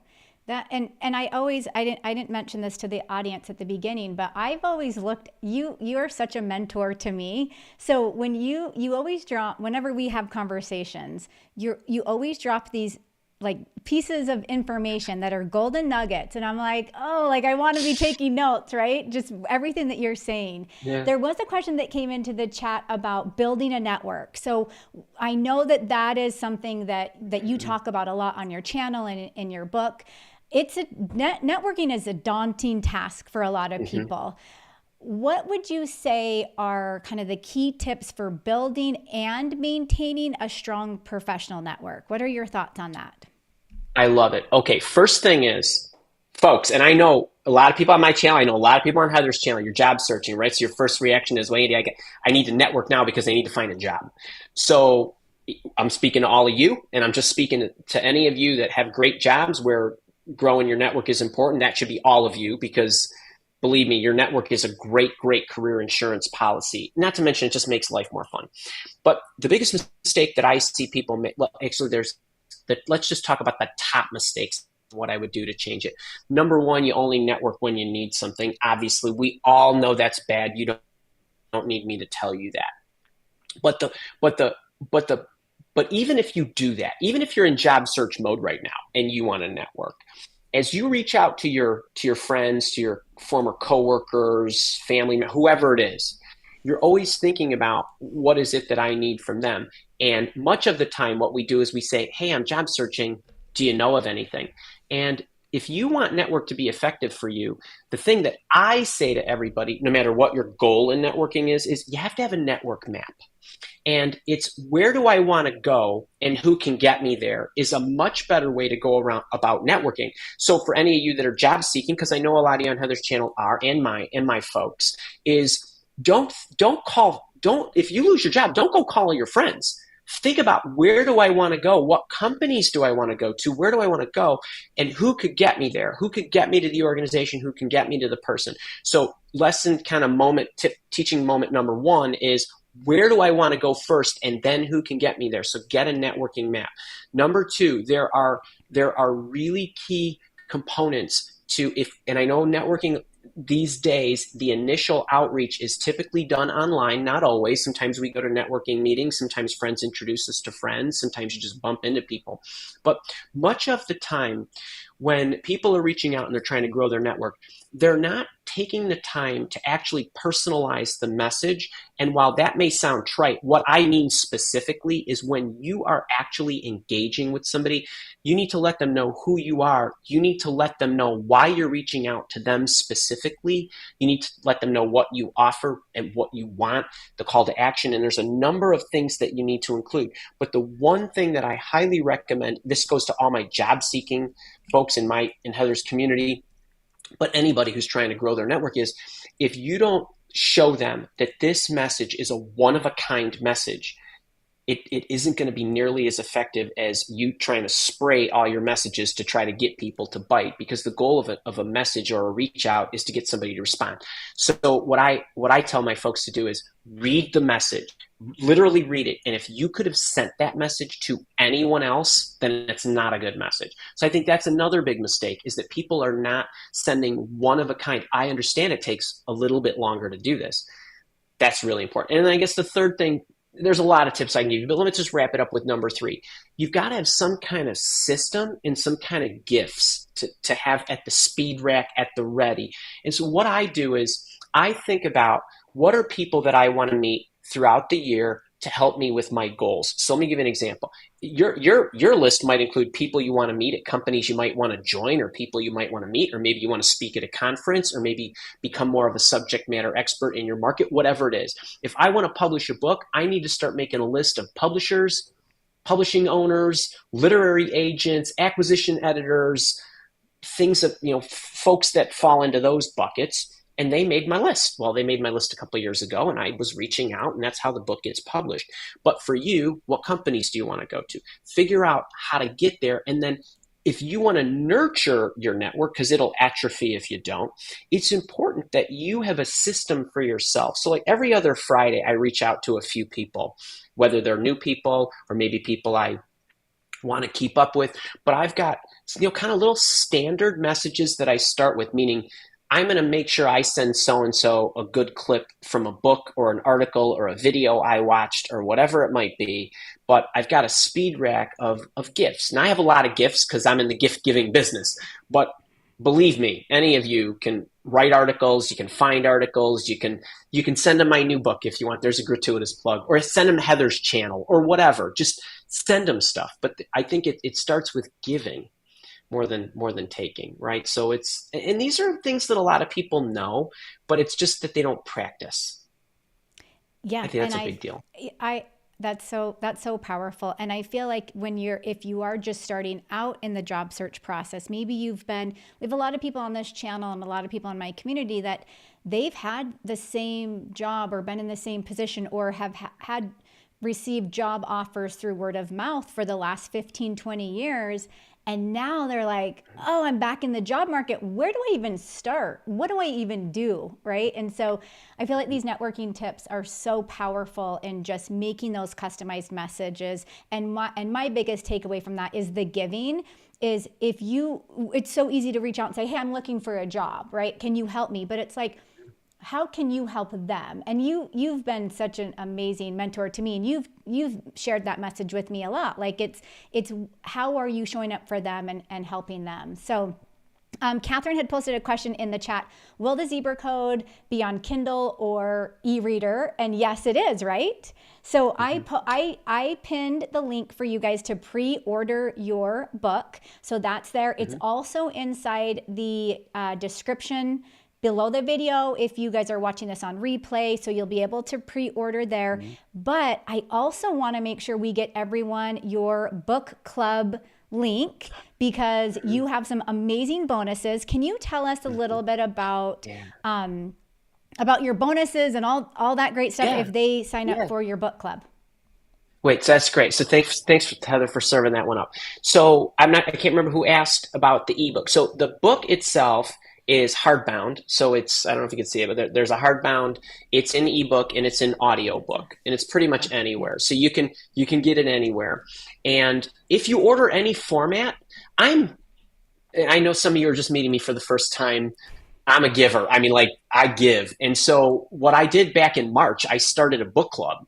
That and I didn't mention this to the audience at the beginning, but I've always looked, you are such a mentor to me. So when you always drop, whenever we have conversations, you always drop these like pieces of information that are golden nuggets. And I'm like, oh, like I want to be taking notes, right? Just everything that you're saying. Yeah. There was a question that came into the chat about building a network. So I know that is something that you talk about a lot on your channel and in your book. Networking is a daunting task for a lot of people. What would you say are kind of the key tips for building and maintaining a strong professional network? What are your thoughts on that?
I love it. Okay, first thing is, folks, and I know a lot of people on my channel, I know a lot of people on Heather's channel, you're job searching, right? So your first reaction is, well, Andy, I need to network now because I need to find a job. So I'm speaking to all of you, and I'm just speaking to any of you that have great jobs where growing your network is important. That should be all of you, because believe me, your network is a great career insurance policy. Not to mention, it just makes life more fun. But the biggest mistake that I see people make, actually, let's just talk about the top mistakes, what I would do to change it. Number one, you only network when you need something. Obviously, we all know that's bad. You don't need me to tell you that. But even if you do that, even if you're in job search mode right now and you want to network, as you reach out to your friends, to your former coworkers, family, whoever it is, you're always thinking about what is it that I need from them. And much of the time what we do is we say, hey, I'm job searching. Do you know of anything? And if you want network to be effective for you, the thing that I say to everybody, no matter what your goal in networking is you have to have a network map. And it's where do I want to go and who can get me there is a much better way to go around about networking. So for any of you that are job seeking, because I know a lot of you on Heather's channel are, and my folks, is don't if you lose your job, don't go call your friends. Think about, where do I want to go? What companies do I want to go to? Where do I want to go? And who could get me there? Who could get me to the organization? Who can get me to the person? So lesson kind of teaching moment number one is, where do I want to go first? And then who can get me there? So get a networking map. Number two, there are really key components to and I know networking these days, the initial outreach is typically done online, not always. Sometimes we go to networking meetings. Sometimes friends introduce us to friends. Sometimes you just bump into people. But much of the time, when people are reaching out and they're trying to grow their network, they're not taking the time to actually personalize the message. And while that may sound trite, what I mean specifically is when you are actually engaging with somebody, you need to let them know who you are. You need to let them know why you're reaching out to them specifically. You need to let them know what you offer and what you want, the call to action. And there's a number of things that you need to include. But the one thing that I highly recommend, this goes to all my job seeking folks in Heather's community, but anybody who's trying to grow their network, is if you don't show them that this message is a one-of-a-kind message, it isn't going to be nearly as effective as you trying to spray all your messages to try to get people to bite, because the goal of a message or a reach out is to get somebody to respond. So what I tell my folks to do is read the message, literally read it. And if you could have sent that message to anyone else, then it's not a good message. So I think that's another big mistake, is that people are not sending one of a kind. I understand it takes a little bit longer to do this. That's really important. And I guess the third thing, there's a lot of tips I can give you, but let me just wrap it up with number 3. You've got to have some kind of system and some kind of gifts to have at the speed rack, at the ready. And so what I do is I think about, what are people that I want to meet throughout the year to help me with my goals. So let me give you an example. Your list might include people you want to meet at companies you might want to join, or people you might want to meet, or maybe you want to speak at a conference, or maybe become more of a subject matter expert in your market, whatever it is. If I want to publish a book, I need to start making a list of publishers, publishing owners, literary agents, acquisition editors, things that, folks that fall into those buckets. And they made my list. Well, they made my list a couple of years ago, and I was reaching out, and that's how the book gets published. But for you, what companies do you want to go to? Figure out how to get there. And then if you want to nurture your network, because it'll atrophy if you don't, it's important that you have a system for yourself. So like every other Friday, I reach out to a few people, whether they're new people or maybe people I want to keep up with. But I've got, kind of little standard messages that I start with, meaning I'm going to make sure I send so-and-so a good clip from a book or an article or a video I watched or whatever it might be. But I've got a speed rack of gifts. And I have a lot of gifts because I'm in the gift giving business. But believe me, any of you can write articles, you can find articles, you can send them my new book if you want. There's a gratuitous plug, or send them Heather's channel or whatever. Just send them stuff. But I think it starts with giving more than taking, right? So and these are things that a lot of people know, but it's just that they don't practice.
Yeah,
I think that's a big deal.
That's so powerful. And I feel like if you are just starting out in the job search process, maybe we have a lot of people on this channel and a lot of people in my community that they've had the same job or been in the same position, or have received job offers through word of mouth for the last 15, 20 years. And now they're like, oh, I'm back in the job market. Where do I even start? What do I even do? Right. And so I feel like these networking tips are so powerful in just making those customized messages. And my biggest takeaway from that is the giving. Is it's so easy to reach out and say, hey, I'm looking for a job, right? Can you help me? But it's like, how can you help them? And you've been such an amazing mentor to me, and you've shared that message with me a lot. Like it's how are you showing up for them and helping them? So Catherine had posted a question in the chat. Will the zebra code be on Kindle or e-reader? And yes, it is, right? So I pinned the link for you guys to pre-order your book. So that's there. Mm-hmm. It's also inside the description below the video if you guys are watching this on replay, so you'll be able to pre-order there. Mm-hmm. But I also want to make sure we get everyone your book club link, because you have some amazing bonuses. Can you tell us a little bit about your bonuses and all that great stuff if they sign up for your book club?
Wait, so that's great. So thanks Heather for serving that one up. So I can't remember who asked about the ebook. So the book itself is hardbound. So I don't know if you can see it, but there's a hardbound, it's an ebook, and it's an audio book, and it's pretty much anywhere. So you can get it anywhere. And if you order any format, I know some of you are just meeting me for the first time. I'm a giver. I mean, like, I give. And so what I did back in March, I started a book club.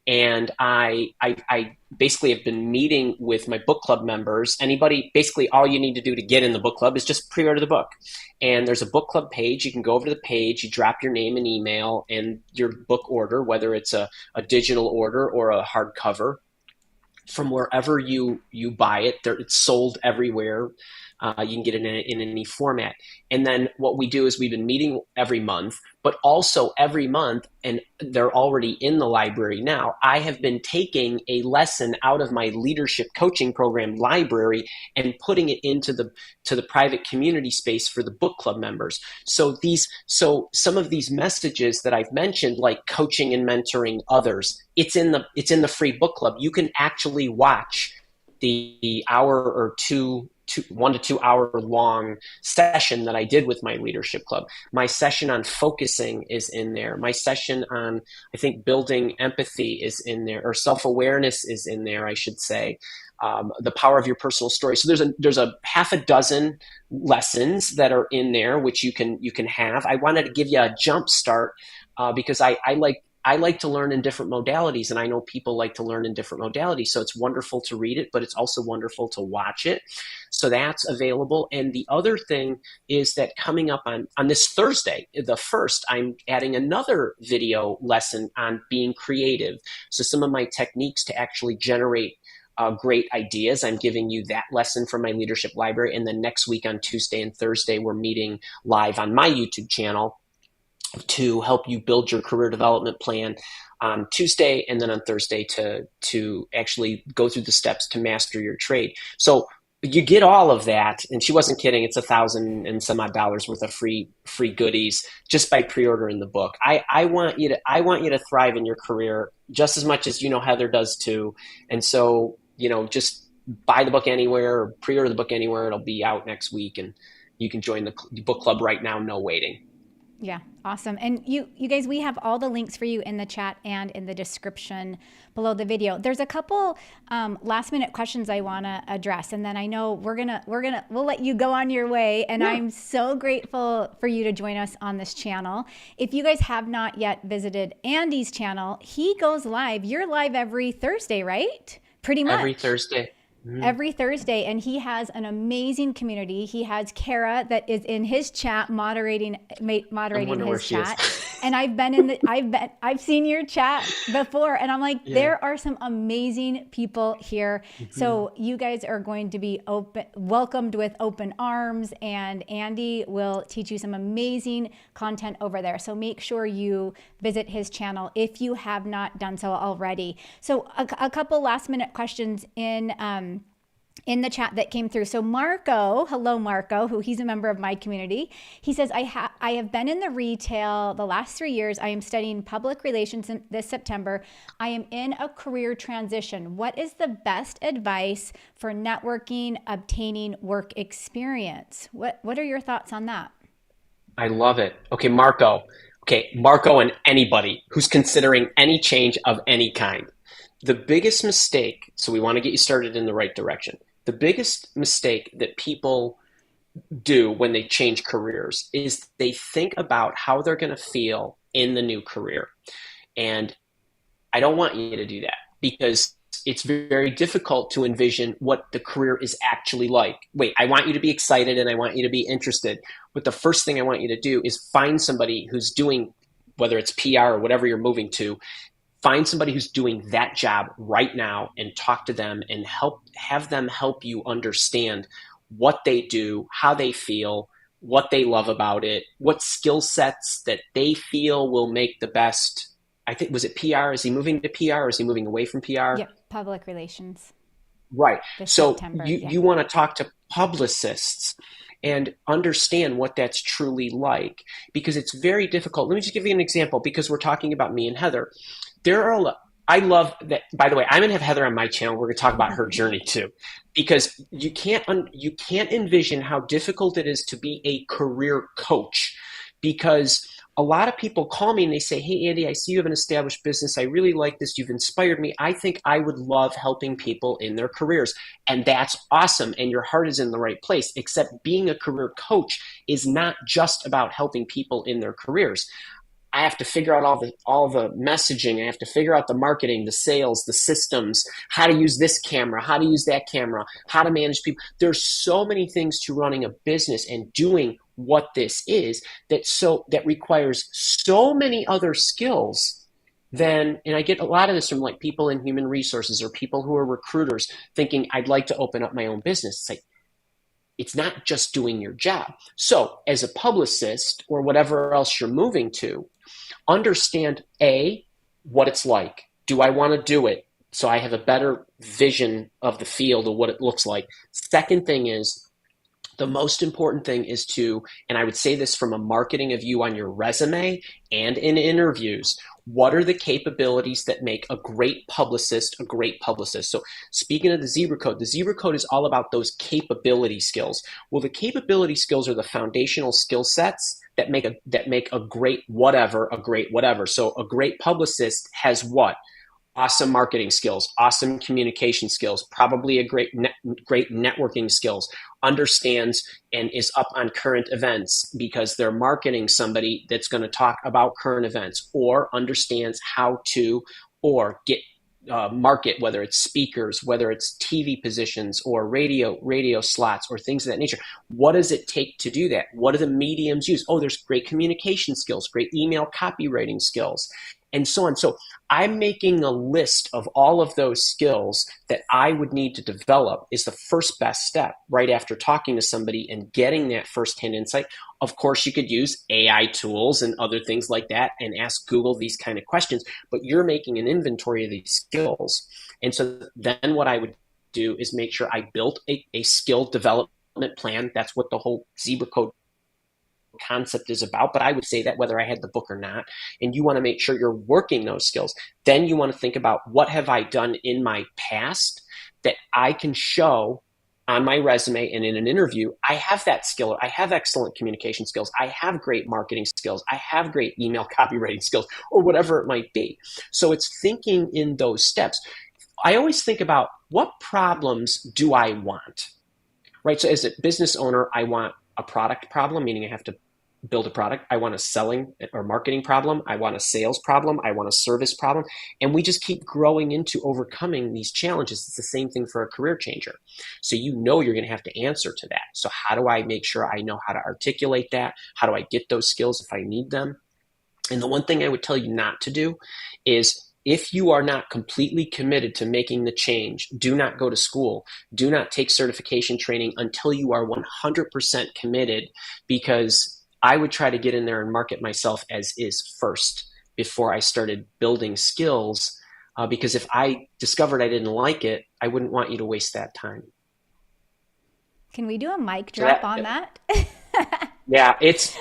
And I basically have been meeting with my book club members. Basically all you need to do to get in the book club is just pre-order the book. And there's a book club page. You can go over to the page, you drop your name and email and your book order, whether it's a digital order or a hardcover, from wherever you buy it. It's sold everywhere. You can get it in any format. And then what we do is we've been meeting every month, but also every month, and they're already in the library now, I have been taking a lesson out of my leadership coaching program library and putting it into the private community space for the book club members. So some of these messages that I've mentioned, like coaching and mentoring others, it's in the free book club. You can actually watch the hour or 1 to 2 hour long session that I did with my leadership club. My session on focusing is in there. My session on, I think, building empathy is in there, or self-awareness is in there, I should say. The power of your personal story. So there's a half a dozen lessons that are in there, which you can have. I wanted to give you a jump start because I like to learn in different modalities, and I know people like to learn in different modalities. So it's wonderful to read it, but it's also wonderful to watch it. So that's available. And the other thing is that coming up on this Thursday, the 1st, I'm adding another video lesson on being creative. So some of my techniques to actually generate great ideas. I'm giving you that lesson from my leadership library. And then next week on Tuesday and Thursday, we're meeting live on my YouTube channel to help you build your career development plan on Tuesday, and then on Thursday to actually go through the steps to master your trade. So you get all of that, and she wasn't kidding. It's $1,000 and some odd dollars worth of free goodies just by pre-ordering the book. I want you to thrive in your career just as much as Heather does too. And so just buy the book anywhere, or pre-order the book anywhere. It'll be out next week, and you can join the book club right now, no waiting.
Yeah, awesome. And you guys, we have all the links for you in the chat and in the description below the video. There's a couple last minute questions I want to address, and then I know we'll let you go on your way. And yeah. I'm so grateful for you to join us on this channel. If you guys have not yet visited Andy's channel, he goes live. You're live every Thursday, right? Pretty much.
Every Thursday.
Every Thursday, and he has an amazing community. He has Kara that is in his chat moderating his chat. And I've seen your chat before, and I'm like, yeah. There are some amazing people here. Mm-hmm. So you guys are going to be welcomed with open arms, and Andy will teach you some amazing content over there. So make sure you visit his channel if you have not done so already. So a couple last minute questions in the chat that came through. So Marco, hello Marco, he's a member of my community. He says, I have been in the retail the last 3 years. I am studying public relations this September. I am in a career transition. What is the best advice for networking, obtaining work experience? What are your thoughts on that?
I love it. Okay, Marco, and anybody who's considering any change of any kind. The biggest mistake, so we want to get you started in the right direction. The biggest mistake that people do when they change careers is they think about how they're going to feel in the new career. And I don't want you to do that, because it's very difficult to envision what the career is actually like. Wait, I want you to be excited and I want you to be interested. But the first thing I want you to do is find somebody who's doing, whether it's PR or whatever you're moving to, find somebody who's doing that job right now and talk to them and have them help you understand what they do, how they feel, what they love about it, what skill sets that they feel will make the best. I think, was it PR? Is he moving to PR or is he moving away from PR?
Yep, public relations.
Right. So you want to talk to publicists and understand what that's truly like, because it's very difficult. Let me just give you an example, because we're talking about me and Heather. I love that. By the way, I'm going to have Heather on my channel. We're going to talk about her journey too, because you can't envision how difficult it is to be a career coach, because a lot of people call me and they say, hey, Andy, I see you have an established business. I really like this. You've inspired me. I think I would love helping people in their careers. And that's awesome. And your heart is in the right place, except being a career coach is not just about helping people in their careers. I have to figure out all the messaging. I have to figure out the marketing, the sales, the systems, how to use this camera, how to use that camera, how to manage people. There's so many things to running a business and doing what this is that requires so many other skills than, and I get a lot of this from like people in human resources or people who are recruiters thinking, I'd like to open up my own business. It's like, it's not just doing your job. So as a publicist or whatever else you're moving to, understand what it's like. Do I want to do it? So I have a better vision of the field of what it looks like. Second thing is, the most important thing is to, and I would say this from a marketing view on your resume and in interviews, what are the capabilities that make a great publicist a great publicist? So speaking of the Zebra Code is all about those capability skills. Well, the capability skills are the foundational skill sets that make a great whatever. So a great publicist has what? Awesome marketing skills, awesome communication skills, probably a great networking skills, understands and is up on current events because they're marketing somebody that's going to talk about current events, or understands how to or get market, whether it's speakers, whether it's TV positions or radio slots or things of that nature. What does it take to do that? What do the mediums use? Oh, there's great communication skills, great email copywriting skills, and so on. So I'm making a list of all of those skills that I would need to develop is the first best step right after talking to somebody and getting that firsthand insight. Of course, you could use AI tools and other things like that and ask Google these kind of questions, but you're making an inventory of these skills. And so then what I would do is make sure I built a skill development plan. That's what the whole Zebra Code concept is about, but I would say that whether I had the book or not, and you want to make sure you're working those skills. Then you want to think about, what have I done in my past that I can show on my resume and in an interview? I have that skill. I have excellent communication skills. I have great marketing skills. I have great email copywriting skills, or whatever it might be. So it's thinking in those steps. I always think about, what problems do I want, right? So as a business owner, I want a product problem, meaning I have to build a product. I want a selling or marketing problem. I want a sales problem. I want a service problem. And we just keep growing into overcoming these challenges. It's the same thing for a career changer. So you're going to have to answer to that. So how do I make sure I know how to articulate that? How do I get those skills if I need them? And the one thing I would tell you not to do is, if you are not completely committed to making the change, do not go to school. Do not take certification training until you are 100% committed, because I would try to get in there and market myself as is first before I started building skills, because if I discovered I didn't like it, I wouldn't want you to waste that time.
Can we do a mic drop on that?
Yeah, it's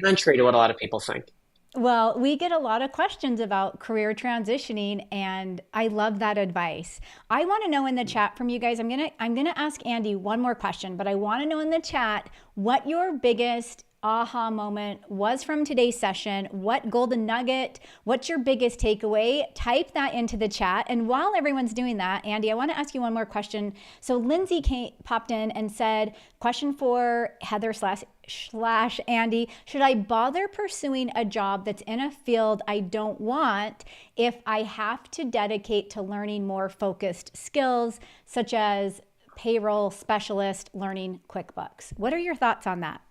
contrary to what a lot of people think.
Well, we get a lot of questions about career transitioning, and I love that advice. I want to know in the chat from you guys. I'm gonna ask Andy one more question, but I want to know in the chat what your biggest aha moment was from today's session. What golden nugget? What's your biggest takeaway? Type that into the chat. And while everyone's doing that, Andy, I want to ask you one more question. So Lindsay popped in and said, question for Heather slash Andy, should I bother pursuing a job that's in a field I don't want if I have to dedicate to learning more focused skills, such as payroll specialist, learning QuickBooks? What are your thoughts on that?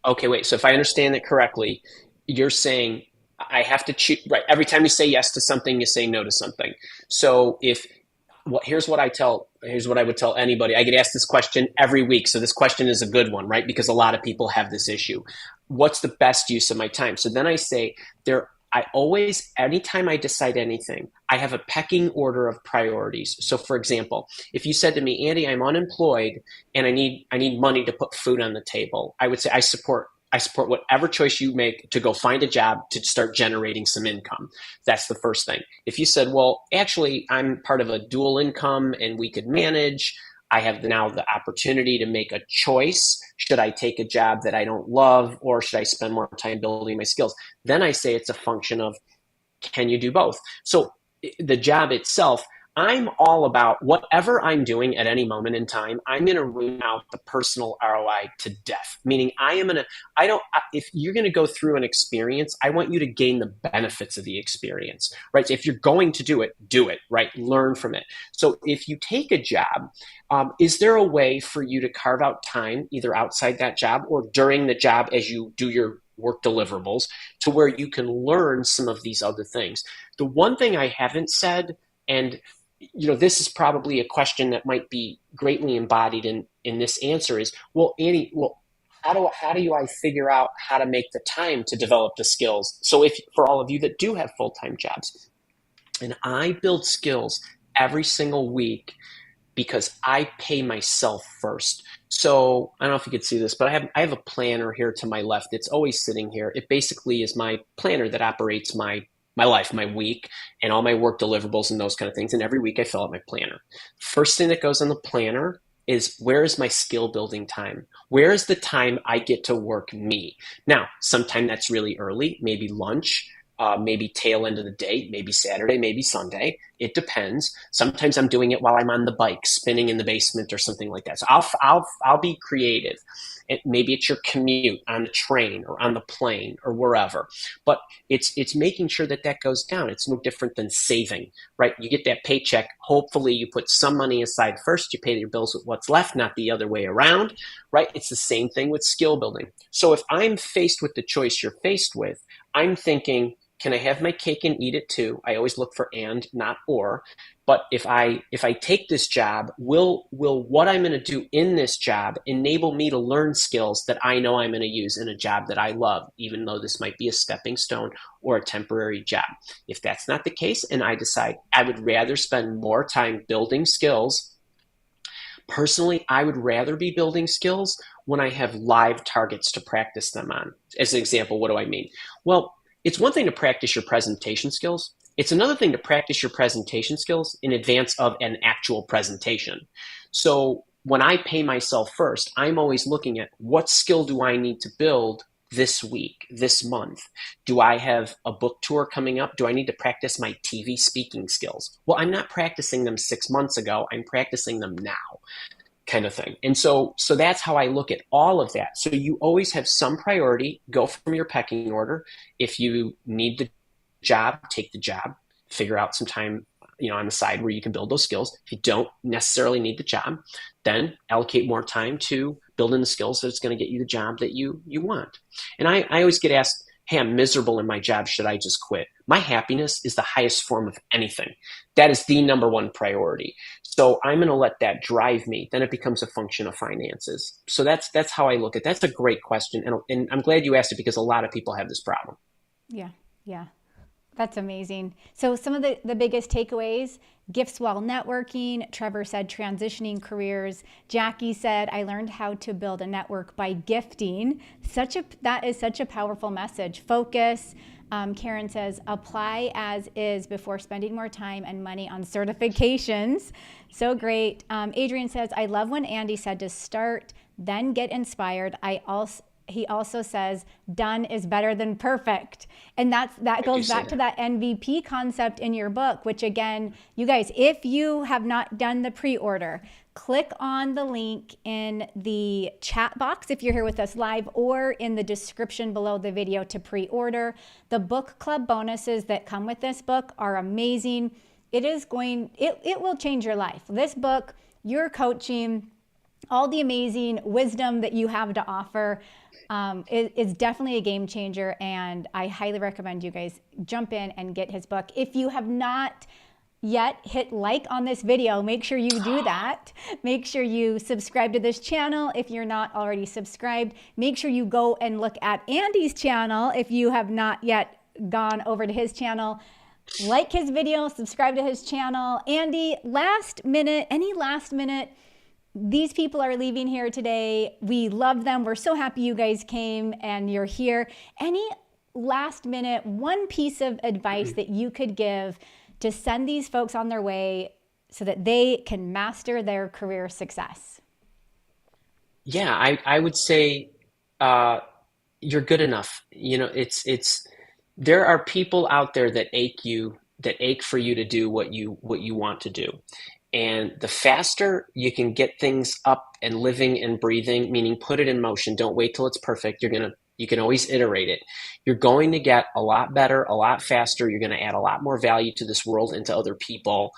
Okay, wait. So if I understand it correctly, you're saying I have to choose, right? Every time you say yes to something, you say no to something. So here's what I would tell anybody. I get asked this question every week. So this question is a good one, right? Because a lot of people have this issue. What's the best use of my time? So then I say anytime I decide anything, I have a pecking order of priorities. So for example, if you said to me, Andy, I'm unemployed and I need money to put food on the table, I would say I support whatever choice you make to go find a job to start generating some income. That's the first thing. If you said, well, actually, I'm part of a dual income and we could manage, I have now the opportunity to make a choice. Should I take a job that I don't love, or should I spend more time building my skills? Then I say it's a function of, can you do both? So the job itself, I'm all about whatever I'm doing at any moment in time, I'm going to root out the personal ROI to death. Meaning if you're going to go through an experience, I want you to gain the benefits of the experience, right? So if you're going to do it, right? Learn from it. So if you take a job, is there a way for you to carve out time either outside that job or during the job as you do your work deliverables to where you can learn some of these other things? The one thing I haven't said, and this is probably a question that might be greatly embodied in in this answer is, well, Annie, well, how do I figure out how to make the time to develop the skills? So if for all of you that do have full-time jobs, and I build skills every single week because I pay myself first. So I don't know if you could see this, but I have a planner here to my left. It's always sitting here. It basically is my planner that operates my life, my week, and all my work deliverables and those kind of things. And every week I fill out my planner. First thing that goes on the planner is, where is my skill building time? Where is the time I get to work me? Now, sometimes that's really early, maybe lunch, maybe tail end of the day, maybe Saturday, maybe Sunday. It depends. Sometimes I'm doing it while I'm on the bike, spinning in the basement or something like that. So I'll be creative. Maybe it's your commute on the train or on the plane or wherever. But it's making sure that that goes down. It's no different than saving, right? You get that paycheck. Hopefully you put some money aside first. You pay your bills with what's left, not the other way around, right? It's the same thing with skill building. So if I'm faced with the choice you're faced with, I'm thinking, can I have my cake and eat it too? I always look for and, not or. But if I take this job, will what I'm going to do in this job enable me to learn skills that I know I'm going to use in a job that I love, even though this might be a stepping stone or a temporary job? If that's not the case, and I decide I would rather spend more time building skills, personally, I would rather be building skills when I have live targets to practice them on. As an example, what do I mean? Well, it's one thing to practice your presentation skills. It's another thing to practice your presentation skills in advance of an actual presentation. So when I pay myself first, I'm always looking at, what skill do I need to build this week, this month? Do I have a book tour coming up? Do I need to practice my TV speaking skills? Well, I'm not practicing them 6 months ago. I'm practicing them now, kind of thing. And so that's how I look at all of that. So you always have some priority. Go from your pecking order. If you need the job, take the job. Figure out some time, on the side where you can build those skills. If you don't necessarily need the job, then allocate more time to building the skills that's going to get you the job that you want. And I always get asked, hey, I'm miserable in my job. Should I just quit? My happiness is the highest form of anything. That is the number one priority. So I'm going to let that drive me. Then it becomes a function of finances. So that's how I look at it. That's a great question. And I'm glad you asked it, because a lot of people have this problem.
Yeah. Yeah. That's amazing. So some of the biggest takeaways: gifts while networking. Trevor said transitioning careers. Jackie said, I learned how to build a network by gifting. That is such a powerful message. Focus. Karen says, apply as is before spending more time and money on certifications. So great. Adrian says, I love when Andy said to start, then get inspired. He also says, done is better than perfect. And that goes back to that MVP concept in your book, which, again, you guys, if you have not done the pre-order, click on the link in the chat box if you're here with us live, or in the description below the video to pre-order. The book club bonuses that come with this book are amazing. It will change your life. This book, your coaching, all the amazing wisdom that you have to offer, is definitely a game changer, and I highly recommend you guys jump in and get his book. If you have not yet hit like on this video, make sure you do that. Make sure you subscribe to this channel if you're not already subscribed. Make sure you go and look at Andy's channel if you have not yet gone over to his channel. Like his video, subscribe to his channel. Andy, any last minute, these people are leaving here today. We love them. We're so happy you guys came and you're here. Any last minute, one piece of advice that you could give to send these folks on their way so that they can master their career success?
Yeah, I would say you're good enough. There are people out there that ache for you to do what you want to do. And the faster you can get things up and living and breathing, meaning put it in motion, don't wait till it's perfect. You can always iterate it. You're going to get a lot better, a lot faster. You're going to add a lot more value to this world and to other people.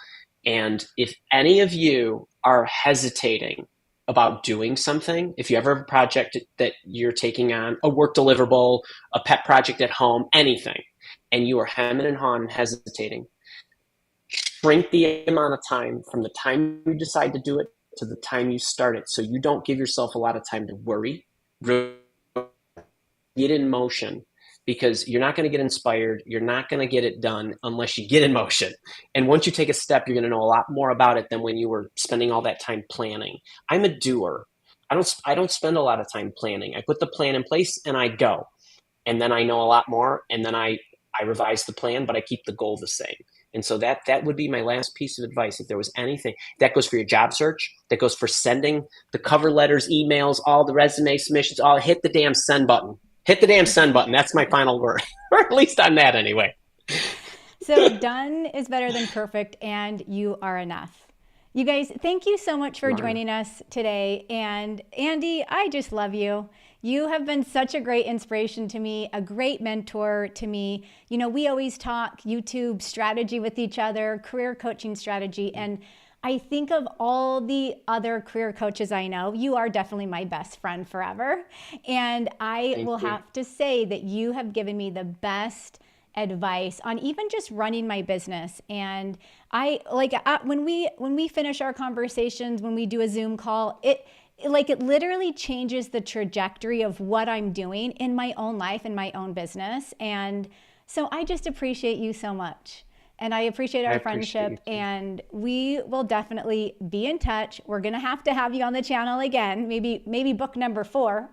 And if any of you are hesitating about doing something, if you ever have a project that you're taking on, a work deliverable, a pet project at home, anything, and you are hemming and hawing and hesitating, shrink the amount of time from the time you decide to do it to the time you start it. So you don't give yourself a lot of time to worry. Get in motion, because you're not going to get inspired. You're not going to get it done unless you get in motion. And once you take a step, you're going to know a lot more about it than when you were spending all that time planning. I'm a doer. I don't spend a lot of time planning. I put the plan in place and I go. And then I know a lot more, and then I revise the plan, but I keep the goal the same. And so that would be my last piece of advice. If there was anything, that goes for your job search, that goes for sending the cover letters, emails, all the resume submissions, all hit the damn send button. Hit the damn send button. That's my final word, or at least on that anyway.
So done is better than perfect, and you are enough. You guys, thank you so much for joining us today. And Andy, I just love you. You have been such a great inspiration to me, a great mentor to me. You know, we always talk YouTube strategy with each other, career coaching strategy. And I think of all the other career coaches I know, you are definitely my best friend forever. And I will have to say that you have given me the best advice on even just running my business. And when we finish our conversations, when we do a Zoom call, it literally changes the trajectory of what I'm doing in my own life and my own business. And so I just appreciate you so much. And I appreciate our friendship, and we will definitely be in touch. We're going to have you on the channel again, maybe book number 4.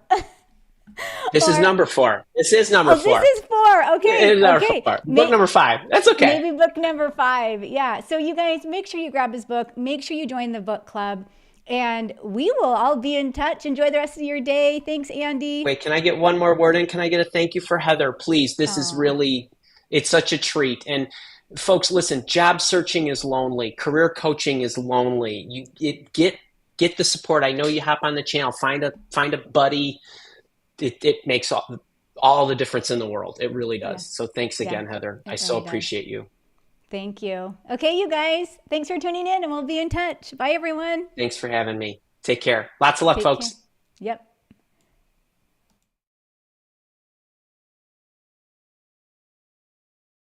This is number 4. This is number 4.
This is 4. Okay.
Book number 5. That's okay.
Maybe book number 5. Yeah. So you guys, make sure you grab his book. Make sure you join the book club. And we will all be in touch. Enjoy the rest of your day. Thanks, Andy.
Wait, can I get one more word in? Can I get a thank you for Heather, please? This is really, it's such a treat. And folks, listen, job searching is lonely. Career coaching is lonely. Get the support. I know you hop on the channel, find a buddy. It makes all the difference in the world. It really does. Yeah. So thanks again, Heather. I so appreciate you.
Thank you. Okay, you guys, thanks for tuning in, and we'll be in touch. Bye, everyone.
Thanks for having me. Take care. Lots of luck, folks.
Yep.